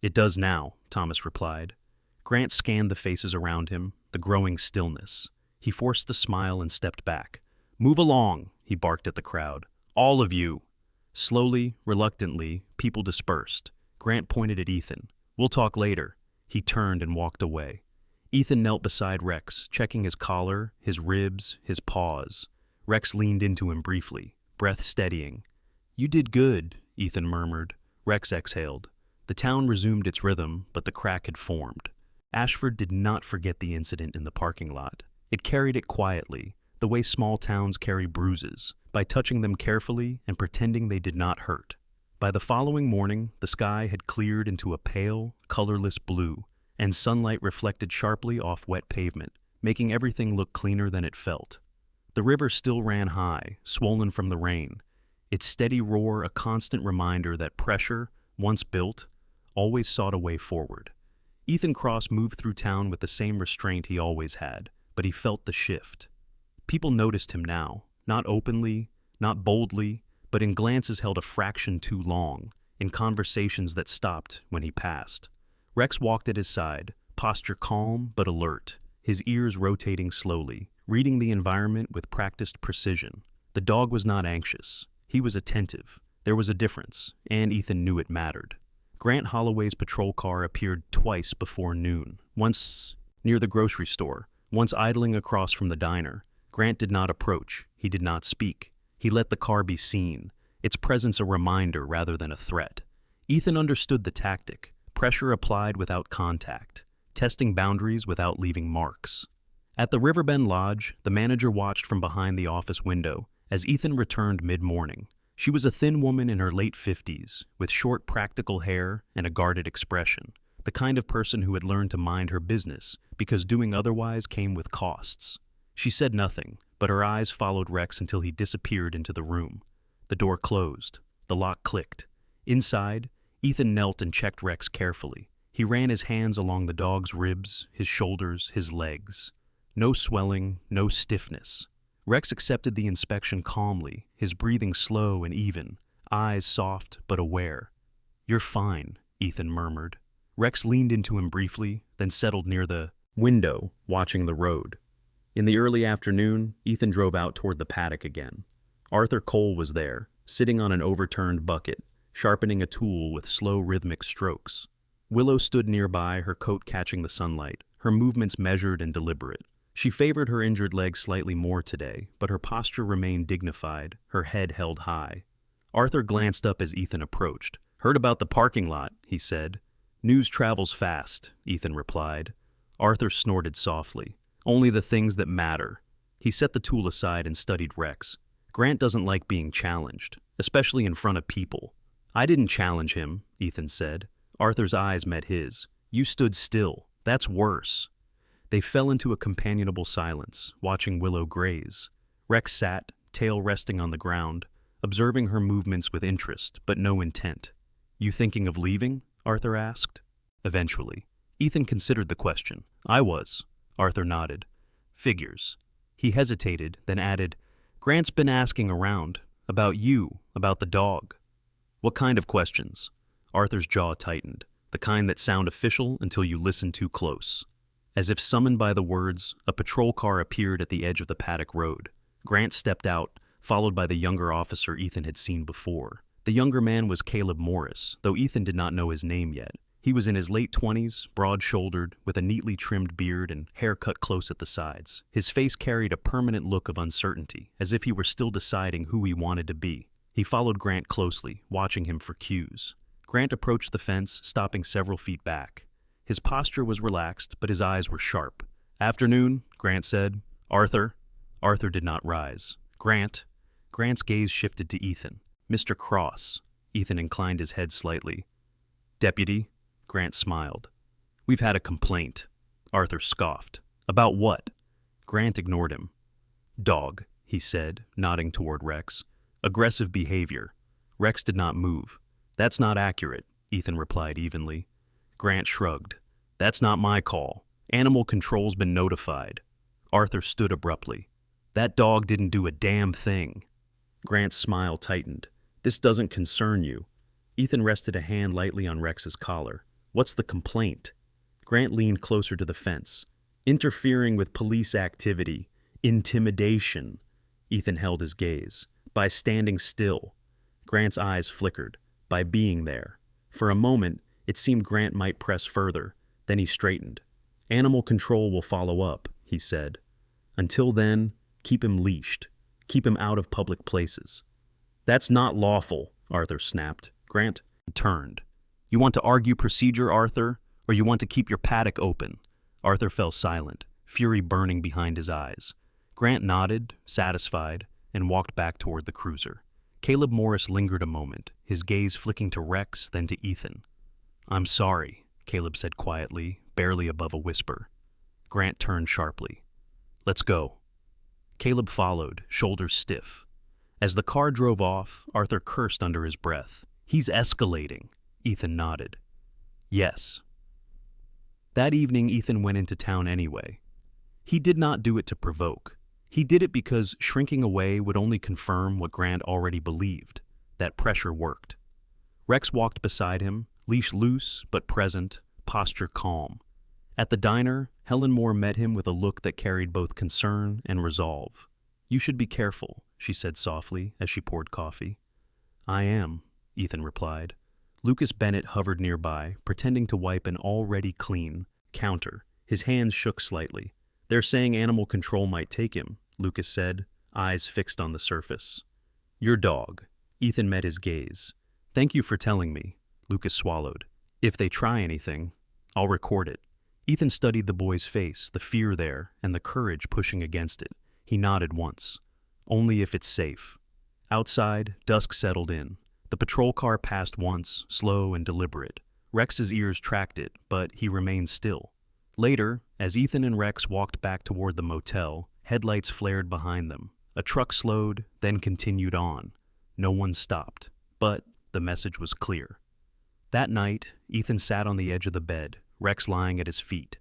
It does now, Thomas replied. Grant scanned the faces around him, the growing stillness. He forced the smile and stepped back. Move along, he barked at the crowd. All of you. Slowly, reluctantly, people dispersed. Grant pointed at Ethan. We'll talk later. He turned and walked away. Ethan knelt beside Rex, checking his collar, his ribs, his paws. Rex leaned into him briefly, breath steadying. You did good, Ethan murmured. Rex exhaled. The town resumed its rhythm, but the crack had formed. Ashford did not forget the incident in the parking lot. It carried it quietly, the way small towns carry bruises, by touching them carefully and pretending they did not hurt. By the following morning, the sky had cleared into a pale, colorless blue, and sunlight reflected sharply off wet pavement, making everything look cleaner than it felt. The river still ran high, swollen from the rain, its steady roar a constant reminder that pressure, once built, always sought a way forward. Ethan Cross moved through town with the same restraint he always had, but he felt the shift. People noticed him now, not openly, not boldly, but in glances held a fraction too long, in conversations that stopped when he passed. Rex walked at his side, posture calm but alert, his ears rotating slowly, reading the environment with practiced precision. The dog was not anxious. He was attentive. There was a difference, and Ethan knew it mattered. Grant Holloway's patrol car appeared twice before noon, once near the grocery store, once idling across from the diner. Grant did not approach. He did not speak. He let the car be seen, its presence a reminder rather than a threat. Ethan understood the tactic, pressure applied without contact, testing boundaries without leaving marks. At the Riverbend Lodge, the manager watched from behind the office window as Ethan returned mid-morning. She was a thin woman in her late 50s, with short, practical hair and a guarded expression, the kind of person who had learned to mind her business because doing otherwise came with costs. She said nothing, but her eyes followed Rex until he disappeared into the room. The door closed. The lock clicked. Inside, Ethan knelt and checked Rex carefully. He ran his hands along the dog's ribs, his shoulders, his legs. No swelling, no stiffness. Rex accepted the inspection calmly, his breathing slow and even, eyes soft but aware. "You're fine," Ethan murmured. Rex leaned into him briefly, then settled near the window, watching the road. In the early afternoon, Ethan drove out toward the paddock again. Arthur Cole was there, sitting on an overturned bucket, sharpening a tool with slow rhythmic strokes. Willow stood nearby, her coat catching the sunlight, her movements measured and deliberate. She favored her injured leg slightly more today, but her posture remained dignified, her head held high. Arthur glanced up as Ethan approached. "Heard about the parking lot," he said. "News travels fast," Ethan replied. Arthur snorted softly. "Only the things that matter." He set the tool aside and studied Rex. "Grant doesn't like being challenged, especially in front of people." "I didn't challenge him," Ethan said. Arthur's eyes met his. "You stood still. That's worse." They fell into a companionable silence, watching Willow graze. Rex sat, tail resting on the ground, observing her movements with interest, but no intent. "You thinking of leaving?" Arthur asked. "Eventually." Ethan considered the question. "I was." Arthur nodded. "Figures." He hesitated, then added, "Grant's been asking around. About you, about the dog." "What kind of questions?" Arthur's jaw tightened, the kind that sound official until you listen too close. As if summoned by the words, a patrol car appeared at the edge of the paddock road. Grant stepped out, followed by the younger officer Ethan had seen before. The younger man was Caleb Morris, though Ethan did not know his name yet. He was in his late 20s, broad-shouldered, with a neatly trimmed beard and hair cut close at the sides. His face carried a permanent look of uncertainty, as if he were still deciding who he wanted to be. He followed Grant closely, watching him for cues. Grant approached the fence, stopping several feet back. His posture was relaxed, but his eyes were sharp. "Afternoon," Grant said. "Arthur?" Arthur did not rise. "Grant?" Grant's gaze shifted to Ethan. "Mr. Cross." Ethan inclined his head slightly. "Deputy?" Grant smiled. "We've had a complaint." Arthur scoffed. "About what?" Grant ignored him. "Dog," he said, nodding toward Rex. "Aggressive behavior." Rex did not move. "That's not accurate," Ethan replied evenly. Grant shrugged. "That's not my call. Animal control's been notified." Arthur stood abruptly. "That dog didn't do a damn thing." Grant's smile tightened. "This doesn't concern you." Ethan rested a hand lightly on Rex's collar. "What's the complaint?" Grant leaned closer to the fence. "Interfering with police activity. Intimidation." Ethan held his gaze. "By standing still." Grant's eyes flickered. "By being there." For a moment, it seemed Grant might press further. Then he straightened. "Animal control will follow up," he said. "Until then, keep him leashed. Keep him out of public places." "That's not lawful," Arthur snapped. Grant turned. "You want to argue procedure, Arthur? or you want to keep your paddock open?" Arthur fell silent, fury burning behind his eyes. Grant nodded, satisfied, and walked back toward the cruiser. Caleb Morris lingered a moment, his gaze flicking to Rex, then to Ethan. "I'm sorry," Caleb said quietly, barely above a whisper. Grant turned sharply. "Let's go." Caleb followed, shoulders stiff. As the car drove off, Arthur cursed under his breath. "He's escalating." Ethan nodded. "Yes." That evening, Ethan went into town anyway. He did not do it to provoke. He did it because shrinking away would only confirm what Grant already believed, that pressure worked. Rex walked beside him, leash loose but present, posture calm. At the diner, Helen Moore met him with a look that carried both concern and resolve. "You should be careful," she said softly as she poured coffee. "I am," Ethan replied. Lucas Bennett hovered nearby, pretending to wipe an already clean counter. His hands shook slightly. "They're saying animal control might take him," Lucas said, eyes fixed on the surface. "Your dog." Ethan met his gaze. "Thank you for telling me," Lucas swallowed. "If they try anything, I'll record it." Ethan studied the boy's face, the fear there, and the courage pushing against it. He nodded once. "Only if it's safe." Outside, dusk settled in. The patrol car passed once, slow and deliberate. Rex's ears tracked it, but he remained still. Later, as Ethan and Rex walked back toward the motel, headlights flared behind them. A truck slowed, then continued on. No one stopped, but the message was clear. That night, Ethan sat on the edge of the bed, Rex lying at his feet.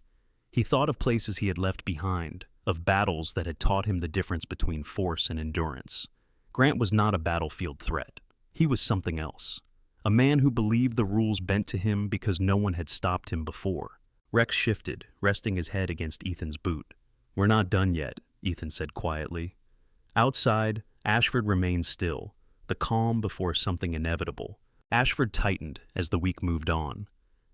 He thought of places he had left behind, of battles that had taught him the difference between force and endurance. Grant was not a battlefield threat. He was something else. A man who believed the rules bent to him because no one had stopped him before. Rex shifted, resting his head against Ethan's boot. "We're not done yet," Ethan said quietly. Outside, Ashford remained still, the calm before something inevitable. Ashford tightened as the week moved on.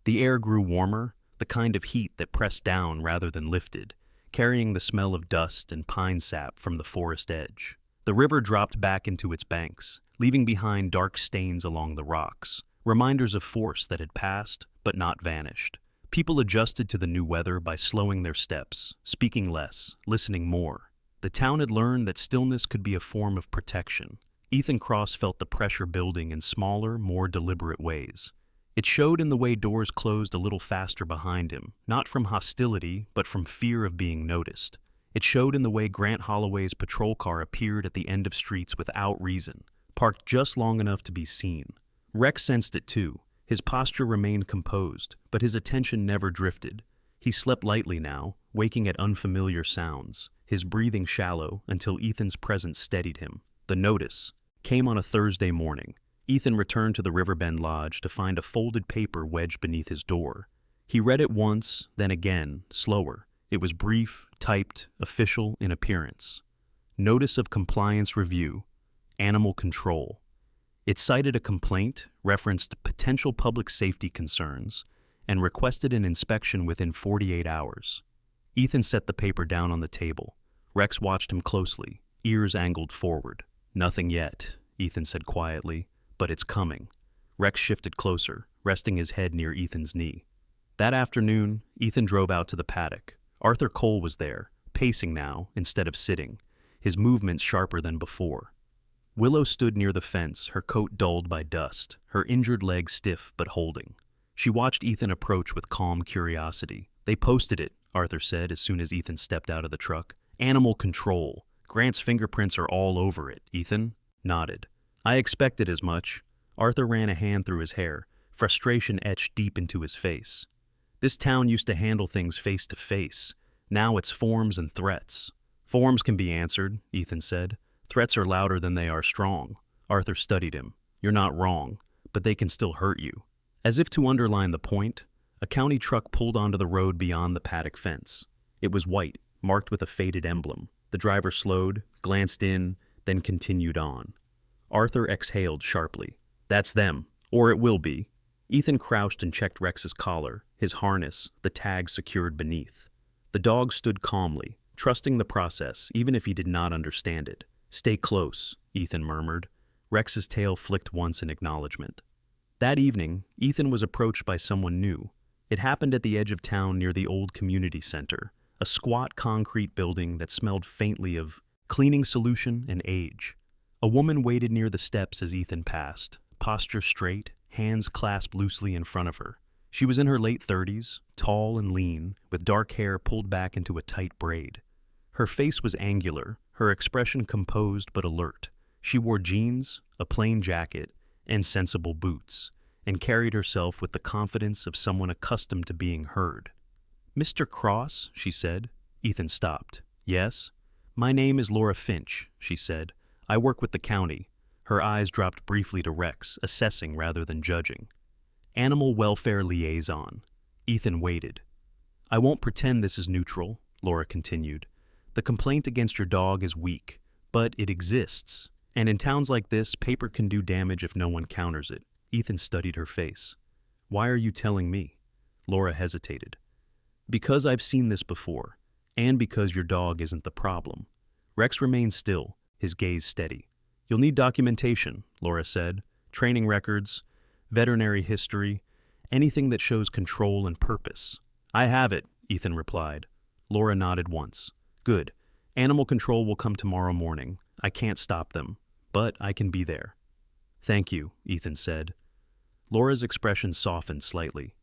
The air grew warmer, the kind of heat that pressed down rather than lifted, carrying the smell of dust and pine sap from the forest edge. The river dropped back into its banks, leaving behind dark stains along the rocks, reminders of force that had passed but not vanished. People adjusted to the new weather by slowing their steps, speaking less, listening more. The town had learned that stillness could be a form of protection. Ethan Cross felt the pressure building in smaller, more deliberate ways. It showed in the way doors closed a little faster behind him, not from hostility, but from fear of being noticed. It showed in the way Grant Holloway's patrol car appeared at the end of streets without reason, parked just long enough to be seen. Rex sensed it too. His posture remained composed, but his attention never drifted. He slept lightly now, waking at unfamiliar sounds, his breathing shallow until Ethan's presence steadied him. The notice came on a Thursday morning. Ethan returned to the Riverbend Lodge to find a folded paper wedged beneath his door. He read it once, then again, slower. It was brief, typed, official in appearance. Notice of Compliance Review. Animal Control. It cited a complaint, referenced potential public safety concerns, and requested an inspection within 48 hours. Ethan set the paper down on the table. Rex watched him closely, ears angled forward. "Nothing yet," Ethan said quietly, "but it's coming." Rex shifted closer, resting his head near Ethan's knee. That afternoon, Ethan drove out to the paddock. Arthur Cole was there, pacing now instead of sitting, his movements sharper than before. Willow stood near the fence, her coat dulled by dust, her injured leg stiff but holding. She watched Ethan approach with calm curiosity. "They posted it," Arthur said as soon as Ethan stepped out of the truck. "Animal Control. Grant's fingerprints are all over it." Ethan nodded. "I expected as much." Arthur ran a hand through his hair, frustration etched deep into his face. "This town used to handle things face to face. Now it's forms and threats." "Forms can be answered," Ethan said. "Threats are louder than they are strong." Arthur studied him. "You're not wrong, but they can still hurt you." As if to underline the point, a county truck pulled onto the road beyond the paddock fence. It was white, marked with a faded emblem. The driver slowed, glanced in, then continued on. Arthur exhaled sharply. "That's them, or it will be." Ethan crouched and checked Rex's collar, his harness, the tag secured beneath. The dog stood calmly, trusting the process even if he did not understand it. "Stay close," Ethan murmured. Rex's tail flicked once in acknowledgement. That evening, Ethan was approached by someone new. It happened at the edge of town near the old community center, a squat concrete building that smelled faintly of cleaning solution and age. A woman waited near the steps as Ethan passed, posture straight, hands clasped loosely in front of her. She was in her late 30s, tall and lean, with dark hair pulled back into a tight braid. Her face was angular, her expression composed but alert. She wore jeans, a plain jacket, and sensible boots, and carried herself with the confidence of someone accustomed to being heard. "Mr. Cross," she said. Ethan stopped. "Yes?" "My name is Laura Finch," she said. "I work with the county." Her eyes dropped briefly to Rex, assessing rather than judging. "Animal welfare liaison." Ethan waited. "I won't pretend this is neutral," Laura continued. "The complaint against your dog is weak, but it exists. And in towns like this, paper can do damage if no one counters it." Ethan studied her face. "Why are you telling me?" Laura hesitated. "Because I've seen this before, and because your dog isn't the problem." Rex remained still, his gaze steady. "You'll need documentation," Laura said. "Training records, veterinary history, anything that shows control and purpose." "I have it," Ethan replied. Laura nodded once. "Good. Animal control will come tomorrow morning. I can't stop them, but I can be there." "Thank you," Ethan said. Laura's expression softened slightly.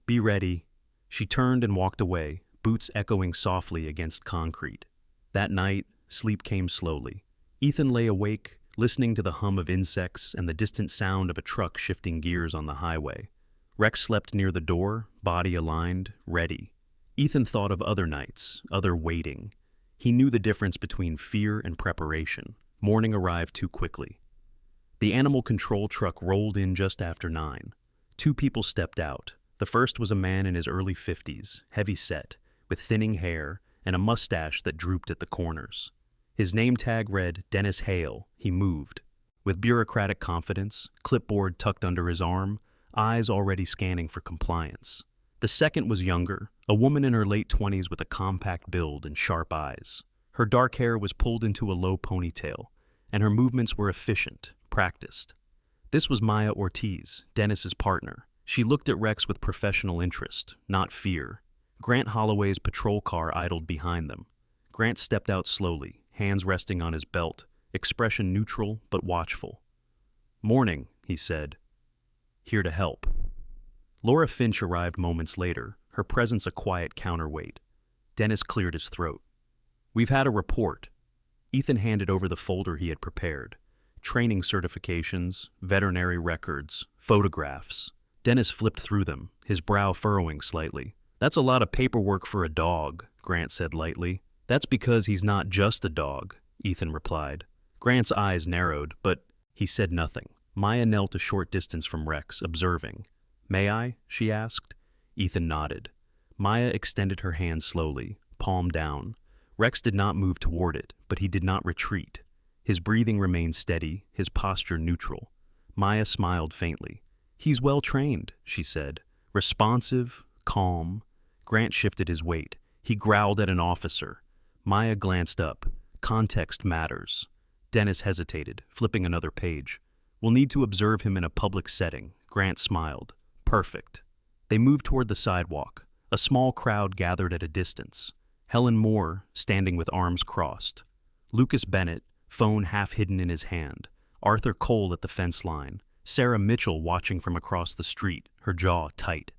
"Be ready." She turned and walked away, boots echoing softly against concrete. That night, sleep came slowly. Ethan lay awake, listening to the hum of insects and the distant sound of a truck shifting gears on the highway. Rex slept near the door, body aligned, ready. Ethan thought of other nights, other waiting. He knew the difference between fear and preparation. Morning arrived too quickly. The animal control truck rolled in just after 9. 2 people stepped out. The first was a man in his early 50s, heavy-set, with thinning hair and a mustache that drooped at the corners. His name tag read Dennis Hale. He moved. With bureaucratic confidence, clipboard tucked under his arm, eyes already scanning for compliance. The second was younger, a woman in her late 20s with a compact build and sharp eyes. Her dark hair was pulled into a low ponytail, and her movements were efficient, practiced. This was Maya Ortiz, Dennis's partner. She looked at Rex with professional interest, not fear. Grant Holloway's patrol car idled behind them. Grant stepped out slowly, hands resting on his belt, expression neutral but watchful. "Morning," he said. "Here to help." Laura Finch arrived moments later, her presence a quiet counterweight. Dennis cleared his throat. "We've had a report." Ethan handed over the folder he had prepared. Training certifications, veterinary records, photographs. Dennis flipped through them, his brow furrowing slightly. "That's a lot of paperwork for a dog," Grant said lightly. "That's because he's not just a dog," Ethan replied. Grant's eyes narrowed, but he said nothing. Maya knelt a short distance from Rex, observing. "May I?" she asked. Ethan nodded. Maya extended her hand slowly, palm down. Rex did not move toward it, but he did not retreat. His breathing remained steady, his posture neutral. Maya smiled faintly. "He's well trained," she said. "Responsive, calm." Grant shifted his weight. He growled at an officer. Maya glanced up. Context matters. Dennis hesitated, flipping another page. "We'll need to observe him in a public setting." Grant smiled. "Perfect." They moved toward the sidewalk. A small crowd gathered at a distance. Helen Moore, standing with arms crossed. Lucas Bennett, phone half hidden in his hand. Arthur Cole at the fence line. Sarah Mitchell watching from across the street, her jaw tight.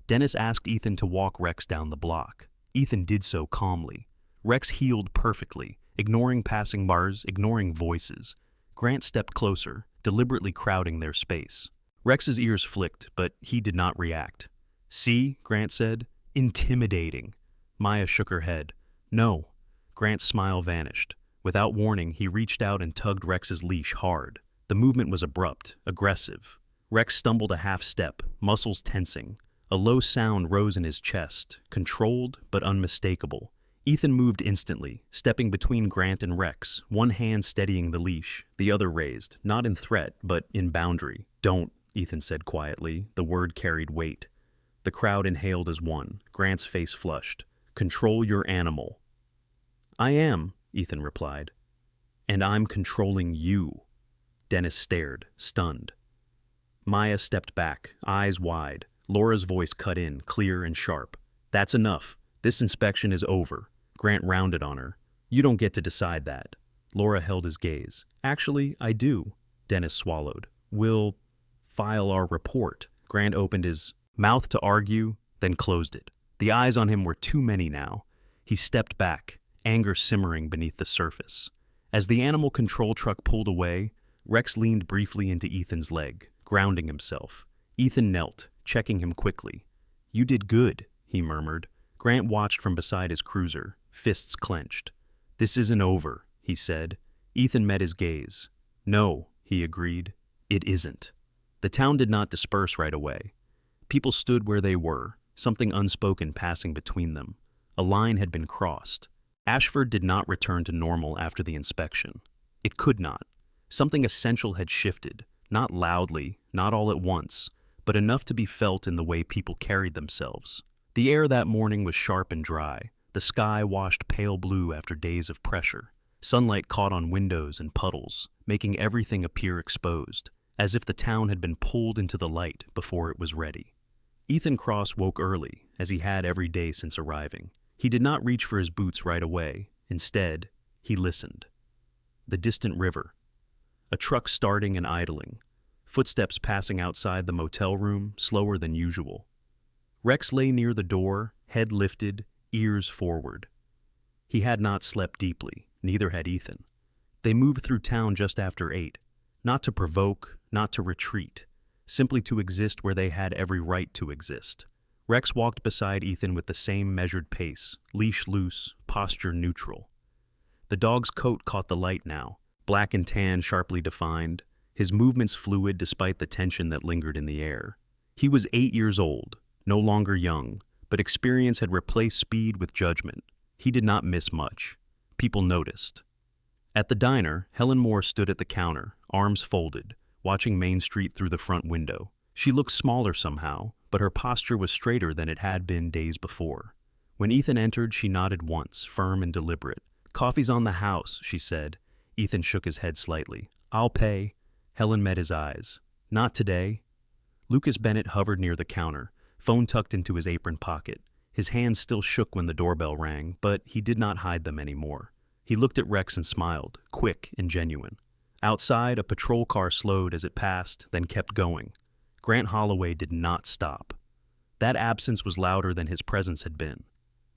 Dennis asked Ethan to walk Rex down the block. Ethan did so calmly. Rex heeled perfectly, ignoring passing bars, ignoring voices. Grant stepped closer, deliberately crowding their space. Rex's ears flicked, but he did not react. "See," Grant said. "Intimidating." Maya shook her head. "No." Grant's smile vanished. Without warning, he reached out and tugged Rex's leash hard. The movement was abrupt, aggressive. Rex stumbled a half step, muscles tensing. A low sound rose in his chest, controlled but unmistakable. Ethan moved instantly, stepping between Grant and Rex, one hand steadying the leash, the other raised, not in threat, but in boundary. "Don't," Ethan said quietly. The word carried weight. The crowd inhaled as one. Grant's face flushed. "Control your animal." "I am," Ethan replied. "And I'm controlling you." Dennis stared, stunned. Maya stepped back, eyes wide. Laura's voice cut in, clear and sharp. That's enough. This inspection is over. Grant rounded on her. You don't get to decide that. Laura held his gaze. Actually, I do. Dennis swallowed. We'll file our report. Grant opened his mouth to argue, then closed it. The eyes on him were too many now. He stepped back, anger simmering beneath the surface. As the animal control truck pulled away, Rex leaned briefly into Ethan's leg, grounding himself. Ethan knelt, checking him quickly. You did good, he murmured. Grant watched from beside his cruiser, fists clenched. This isn't over, he said. Ethan met his gaze. No, he agreed. It isn't. The town did not disperse right away. People stood where they were, something unspoken passing between them. A line had been crossed. Ashford did not return to normal after the inspection. It could not. Something essential had shifted, not loudly, not all at once, but enough to be felt in the way people carried themselves. The air that morning was sharp and dry. The sky washed pale blue after days of pressure. Sunlight caught on windows and puddles, making everything appear exposed, as if the town had been pulled into the light before it was ready. Ethan Cross woke early, as he had every day since arriving. He did not reach for his boots right away. Instead, he listened. The distant river. A truck starting and idling. Footsteps passing outside the motel room, slower than usual. Rex lay near the door, head lifted, ears forward. He had not slept deeply, neither had Ethan. They moved through town just after 8, not to provoke, not to retreat, simply to exist where they had every right to exist. Rex walked beside Ethan with the same measured pace, leash loose, posture neutral. The dog's coat caught the light now, black and tan sharply defined, his movements fluid despite the tension that lingered in the air. He was 8 years old, no longer young, but experience had replaced speed with judgment. He did not miss much. People noticed. At the diner, Helen Moore stood at the counter, arms folded, watching Main Street through the front window. She looked smaller somehow, but her posture was straighter than it had been days before. When Ethan entered, she nodded once, firm and deliberate. Coffee's on the house, she said. Ethan shook his head slightly. I'll pay. Helen met his eyes. Not today. Lucas Bennett hovered near the counter, phone tucked into his apron pocket. His hands still shook when the doorbell rang, but he did not hide them anymore. He looked at Rex and smiled, quick and genuine. Outside, a patrol car slowed as it passed, then kept going. Grant Holloway did not stop. That absence was louder than his presence had been.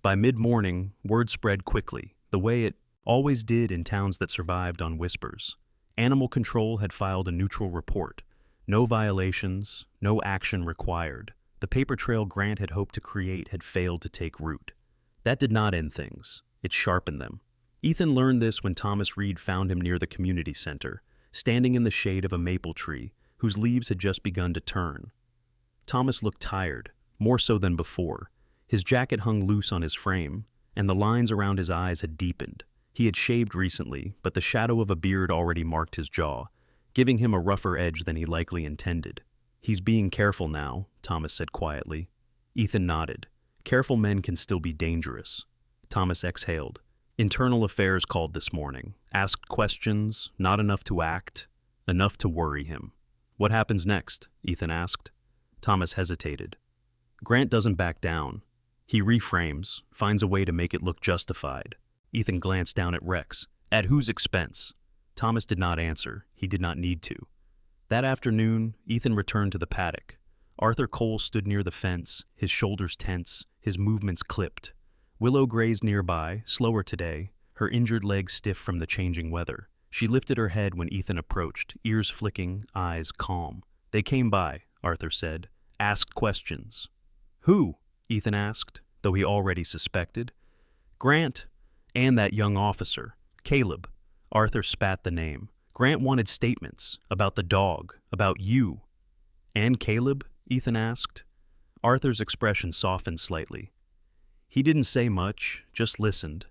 By mid-morning, word spread quickly, the way it always did in towns that survived on whispers. Animal Control had filed a neutral report. No violations, no action required. The paper trail Grant had hoped to create had failed to take root. That did not end things. It sharpened them. Ethan learned this when Thomas Reed found him near the community center, standing in the shade of a maple tree, whose leaves had just begun to turn. Thomas looked tired, more so than before. His jacket hung loose on his frame, and the lines around his eyes had deepened. He had shaved recently, but the shadow of a beard already marked his jaw, giving him a rougher edge than he likely intended. He's being careful now, Thomas said quietly. Ethan nodded. Careful men can still be dangerous. Thomas exhaled. Internal Affairs called this morning. Asked questions, not enough to act, enough to worry him. What happens next? Ethan asked. Thomas hesitated. Grant doesn't back down. He reframes, finds a way to make it look justified. Ethan glanced down at Rex. At whose expense? Thomas did not answer. He did not need to. That afternoon, Ethan returned to the paddock. Arthur Cole stood near the fence, his shoulders tense, his movements clipped. Willow grazed nearby, slower today, her injured leg stiff from the changing weather. She lifted her head when Ethan approached, ears flicking, eyes calm. They came by, Arthur said, asked questions. Who? Ethan asked, though he already suspected. Grant, and that young officer, Caleb. Arthur spat the name. Grant wanted statements about the dog, about you. And Caleb? Ethan asked. Arthur's expression softened slightly. He didn't say much, just listened.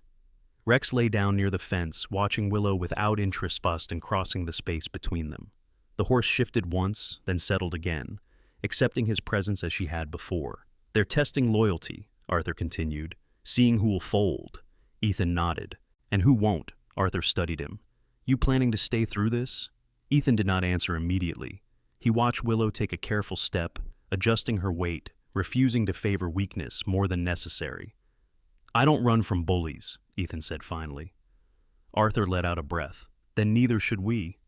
Rex lay down near the fence, watching Willow without interest fussed and crossing the space between them. The horse shifted once, then settled again, accepting his presence as she had before. They're testing loyalty, Arthur continued, seeing who will fold. Ethan nodded. And who won't? Arthur studied him. You planning to stay through this? Ethan did not answer immediately. He watched Willow take a careful step, adjusting her weight, refusing to favor weakness more than necessary. "I don't run from bullies," Ethan said finally. Arthur let out a breath. "Then neither should we."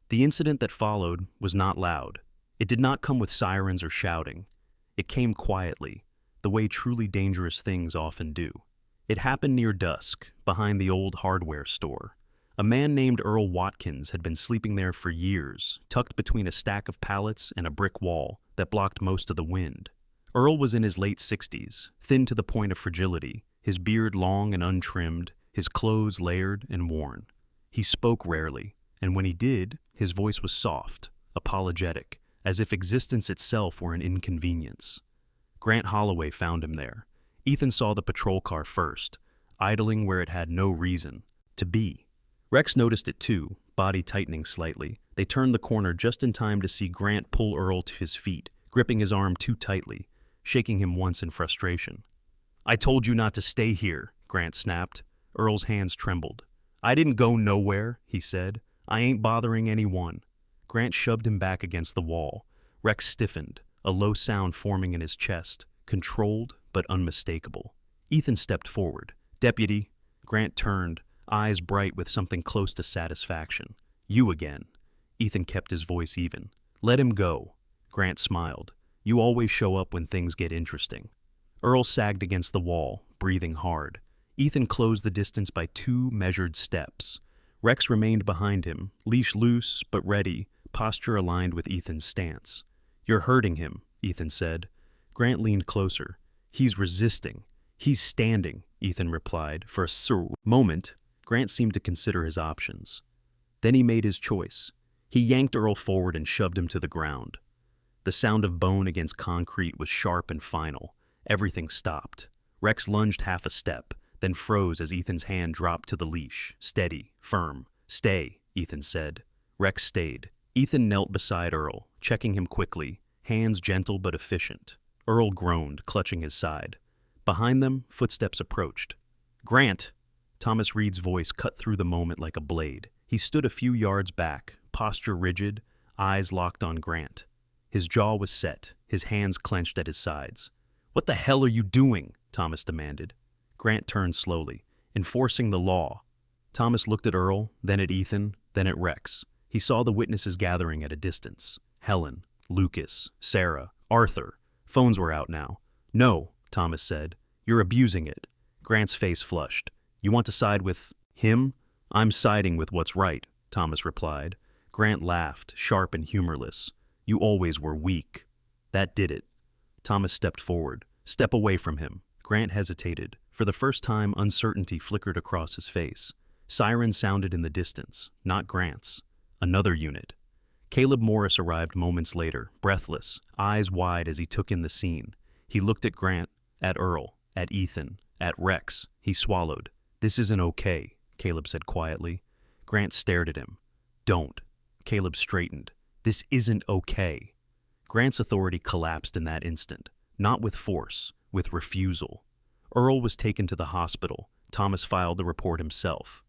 The incident that followed was not loud. It did not come with sirens or shouting. It came quietly, the way truly dangerous things often do. It happened near dusk, behind the old hardware store. A man named Earl Watkins had been sleeping there for years, tucked between a stack of pallets and a brick wall that blocked most of the wind. Earl was in his late 60s, thin to the point of fragility, his beard long and untrimmed, his clothes layered and worn. He spoke rarely, and when he did, his voice was soft, apologetic, as if existence itself were an inconvenience. Grant Holloway found him there. Ethan saw the patrol car first, idling where it had no reason to be. Rex noticed it too, body tightening slightly. They turned the corner just in time to see Grant pull Earl to his feet, gripping his arm too tightly, shaking him once in frustration. "I told you not to stay here," Grant snapped. Earl's hands trembled. "I didn't go nowhere," he said. "I ain't bothering anyone." Grant shoved him back against the wall. Rex stiffened, a low sound forming in his chest, controlled but unmistakable. Ethan stepped forward. "Deputy." Grant turned, eyes bright with something close to satisfaction. "You again." Ethan kept his voice even. "Let him go." Grant smiled. "You always show up when things get interesting." Earl sagged against the wall, breathing hard. Ethan closed the distance by 2 measured steps. Rex remained behind him, leash loose but ready, posture aligned with Ethan's stance. "You're hurting him," Ethan said. Grant leaned closer. "He's resisting. He's standing," Ethan replied. For a moment, Grant seemed to consider his options. Then he made his choice. He yanked Earl forward and shoved him to the ground. The sound of bone against concrete was sharp and final. Everything stopped. Rex lunged half a step, then froze as Ethan's hand dropped to the leash. Steady, firm. "Stay," Ethan said. Rex stayed. Ethan knelt beside Earl, checking him quickly, hands gentle but efficient. Earl groaned, clutching his side. Behind them, footsteps approached. "Grant!" Thomas Reed's voice cut through the moment like a blade. He stood a few yards back, posture rigid, eyes locked on Grant. His jaw was set, his hands clenched at his sides. "What the hell are you doing?" Thomas demanded. Grant turned slowly. "Enforcing the law." Thomas looked at Earl, then at Ethan, then at Rex. He saw the witnesses gathering at a distance. Helen, Lucas, Sarah, Arthur. Phones were out now. "No," Thomas said. "You're abusing it." Grant's face flushed. "You want to side with him?" "I'm siding with what's right," Thomas replied. Grant laughed, sharp and humorless. "You always were weak." That did it. Thomas stepped forward. "Step away from him." Grant hesitated. For the first time, uncertainty flickered across his face. Sirens sounded in the distance, not Grant's. Another unit. Caleb Morris arrived moments later, breathless, eyes wide as he took in the scene. He looked at Grant, at Earl, at Ethan, at Rex. He swallowed. "This isn't okay," Caleb said quietly. Grant stared at him. "Don't." Caleb straightened. "This isn't okay." Grant's authority collapsed in that instant, not with force, with refusal. Earl was taken to the hospital. Thomas filed the report himself.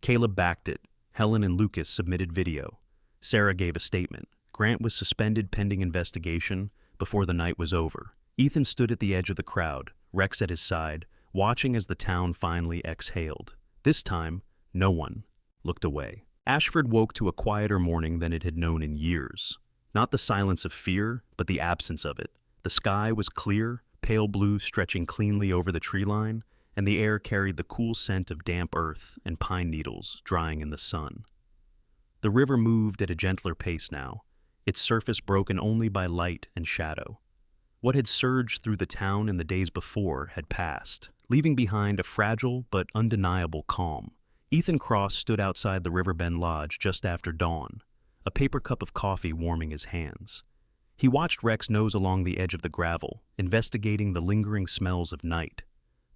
Caleb backed it. Helen and Lucas submitted video. Sarah gave a statement. Grant was suspended pending investigation before the night was over. Ethan stood at the edge of the crowd, Rex at his side, watching as the town finally exhaled. This time, no one looked away. Ashford woke to a quieter morning than it had known in years. Not the silence of fear, but the absence of it. The sky was clear, pale blue stretching cleanly over the tree line, and the air carried the cool scent of damp earth and pine needles drying in the sun. The river moved at a gentler pace now, its surface broken only by light and shadow. What had surged through the town in the days before had passed, leaving behind a fragile but undeniable calm. Ethan Cross stood outside the Riverbend Lodge just after dawn, a paper cup of coffee warming his hands. He watched Rex nose along the edge of the gravel, investigating the lingering smells of night.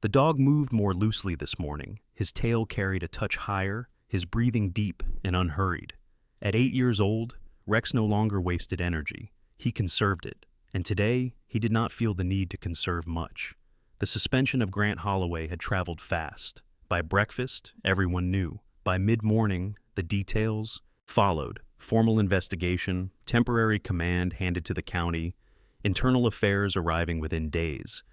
The dog moved more loosely this morning, his tail carried a touch higher, his breathing deep and unhurried. At 8 years old, Rex no longer wasted energy. He conserved it, and today he did not feel the need to conserve much. The suspension of Grant Holloway had traveled fast. By breakfast, everyone knew. By mid-morning, the details followed. Formal investigation, temporary command handed to the county, internal affairs arriving within days.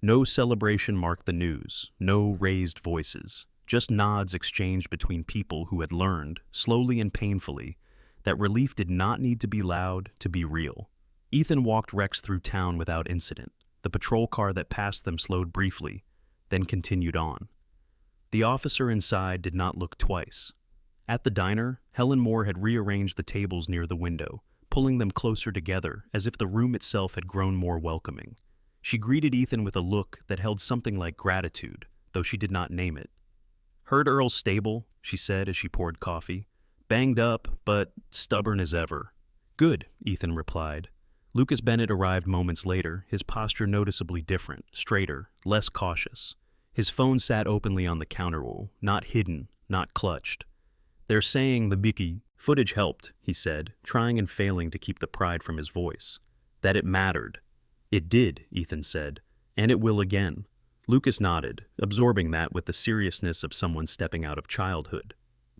No celebration marked the news, no raised voices, just nods exchanged between people who had learned, slowly and painfully, that relief did not need to be loud to be real. Ethan walked Rex through town without incident. The patrol car that passed them slowed briefly, then continued on. The officer inside did not look twice. At the diner, Helen Moore had rearranged the tables near the window, pulling them closer together as if the room itself had grown more welcoming. She greeted Ethan with a look that held something like gratitude, though she did not name it. "Heard Earl's stable," she said as she poured coffee. "Banged up, but stubborn as ever." "Good," Ethan replied. Lucas Bennett arrived moments later, his posture noticeably different, straighter, less cautious. His phone sat openly on the counterwell, not hidden, not clutched. "They're saying the Bicky footage helped," he said, trying and failing to keep the pride from his voice. "That it mattered." "It did," Ethan said, "and it will again." Lucas nodded, absorbing that with the seriousness of someone stepping out of childhood.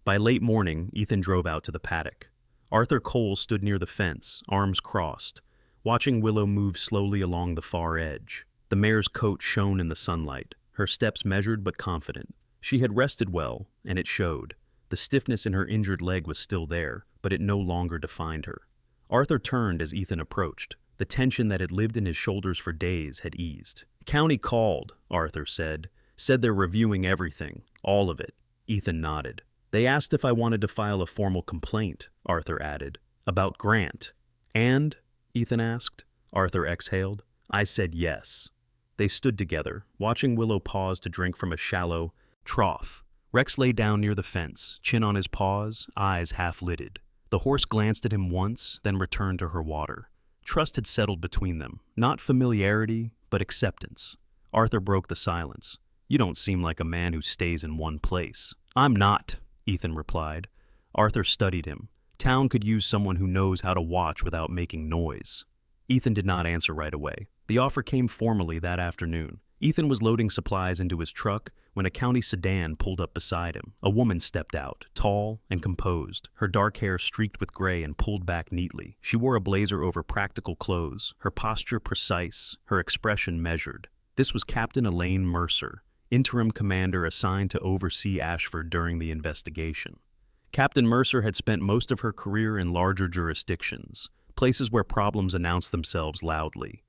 By late morning, Ethan drove out to the paddock. Arthur Cole stood near the fence, arms crossed, watching Willow move slowly along the far edge. The mare's coat shone in the sunlight, her steps measured but confident. She had rested well, and it showed. The stiffness in her injured leg was still there, but it no longer defined her. Arthur turned as Ethan approached. The tension that had lived in his shoulders for days had eased. "County called," Arthur said. "Said they're reviewing everything, all of it." Ethan nodded. "They asked if I wanted to file a formal complaint," Arthur added. "About Grant." "And?" Ethan asked. Arthur exhaled. "I said yes." They stood together, watching Willow pause to drink from a shallow trough. Rex lay down near the fence, chin on his paws, eyes half-lidded. The horse glanced at him once, then returned to her water. Trust had settled between them, not familiarity, but acceptance. Arthur broke the silence. "You don't seem like a man who stays in one place." "I'm not," Ethan replied. Arthur studied him. Town could use someone who knows how to watch without making noise. Ethan did not answer right away. The offer came formally that afternoon. Ethan was loading supplies into his truck when a county sedan pulled up beside him. A woman stepped out, tall and composed, her dark hair streaked with gray and pulled back neatly. She wore a blazer over practical clothes, her posture precise, her expression measured. This was Captain Elaine Mercer, interim commander assigned to oversee Ashford during the investigation. Captain Mercer had spent most of her career in larger jurisdictions, places where problems announced themselves loudly.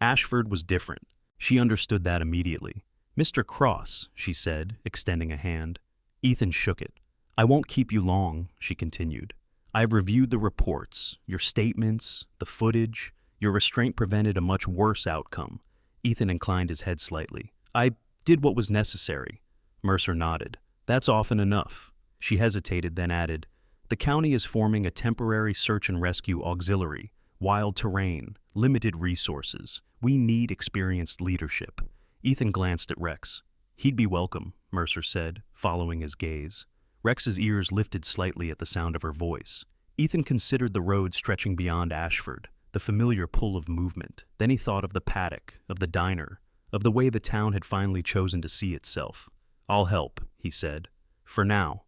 Ashford was different. She understood that immediately. "Mr. Cross," she said, extending a hand. Ethan shook it. "I won't keep you long," she continued. "I've reviewed the reports, your statements, the footage. Your restraint prevented a much worse outcome." Ethan inclined his head slightly. "I did what was necessary." Mercer nodded. "That's often enough." She hesitated, then added, "The county is forming a temporary search and rescue auxiliary. Wild terrain, limited resources. We need experienced leadership." Ethan glanced at Rex. "He'd be welcome," Mercer said, following his gaze. Rex's ears lifted slightly at the sound of her voice. Ethan considered the road stretching beyond Ashford, the familiar pull of movement. Then he thought of the paddock, of the diner, of the way the town had finally chosen to see itself. "I'll help," he said. "For now."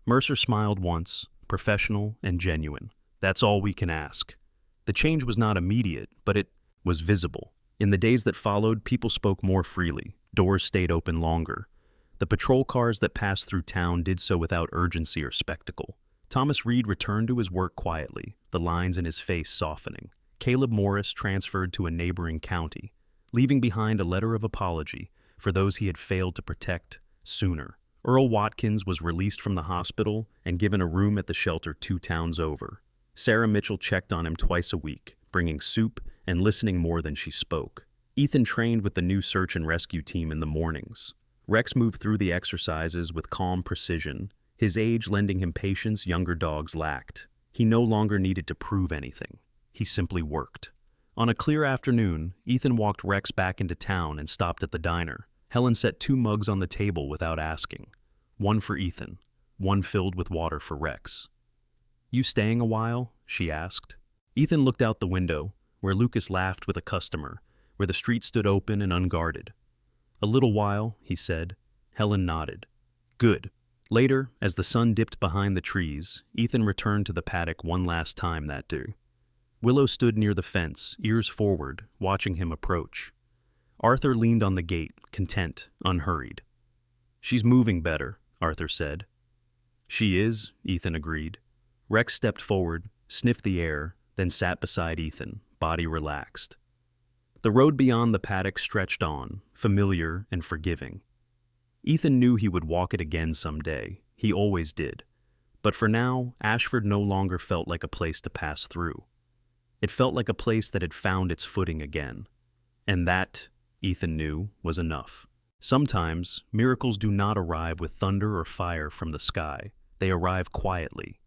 Mercer smiled once, professional and genuine. "That's all we can ask." The change was not immediate, but it was visible. In the days that followed, people spoke more freely. Doors stayed open longer. The patrol cars that passed through town did so without urgency or spectacle. Thomas Reed returned to his work quietly, the lines in his face softening. Caleb Morris transferred to a neighboring county, leaving behind a letter of apology for those he had failed to protect sooner. Earl Watkins was released from the hospital and given a room at the shelter 2 towns over. Sarah Mitchell checked on him twice a week, bringing soup and listening more than she spoke. Ethan trained with the new search and rescue team in the mornings. Rex moved through the exercises with calm precision, his age lending him patience younger dogs lacked. He no longer needed to prove anything. He simply worked. On a clear afternoon, Ethan walked Rex back into town and stopped at the diner. Helen set 2 mugs on the table without asking. One for Ethan, one filled with water for Rex. "You staying a while?" she asked. Ethan looked out the window, where Lucas laughed with a customer, where the street stood open and unguarded. "A little while," he said. Helen nodded. "Good." Later, as the sun dipped behind the trees, Ethan returned to the paddock one last time that day. Willow stood near the fence, ears forward, watching him approach. Arthur leaned on the gate, content, unhurried. "She's moving better," Arthur said. "She is," Ethan agreed. Rex stepped forward, sniffed the air, then sat beside Ethan, body relaxed. The road beyond the paddock stretched on, familiar and forgiving. Ethan knew he would walk it again someday. He always did. But for now, Ashford no longer felt like a place to pass through. It felt like a place that had found its footing again. And that, Ethan knew, was enough. Sometimes, miracles do not arrive with thunder or fire from the sky. They arrive quietly,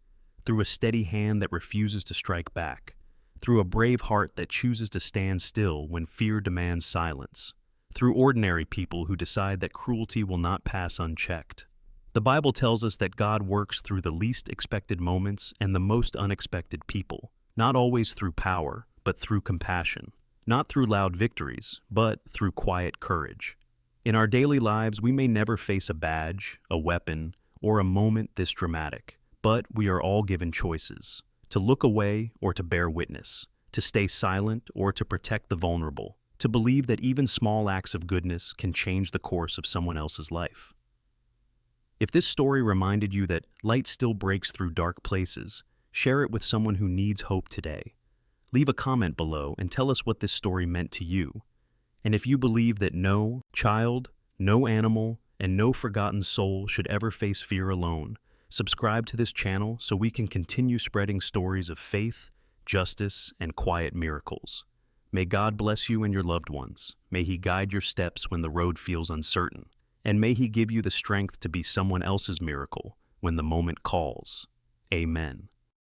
through a steady hand that refuses to strike back, through a brave heart that chooses to stand still when fear demands silence, through ordinary people who decide that cruelty will not pass unchecked. The Bible tells us that God works through the least expected moments and the most unexpected people, not always through power, but through compassion, not through loud victories, but through quiet courage. In our daily lives, we may never face a badge, a weapon, or a moment this dramatic, but we are all given choices: to look away or to bear witness, to stay silent or to protect the vulnerable, to believe that even small acts of goodness can change the course of someone else's life. If this story reminded you that light still breaks through dark places, share it with someone who needs hope today. Leave a comment below and tell us what this story meant to you. And if you believe that no child, no animal, and no forgotten soul should ever face fear alone, subscribe to this channel so we can continue spreading stories of faith, justice, and quiet miracles. May God bless you and your loved ones. May He guide your steps when the road feels uncertain. And may He give you the strength to be someone else's miracle when the moment calls. Amen.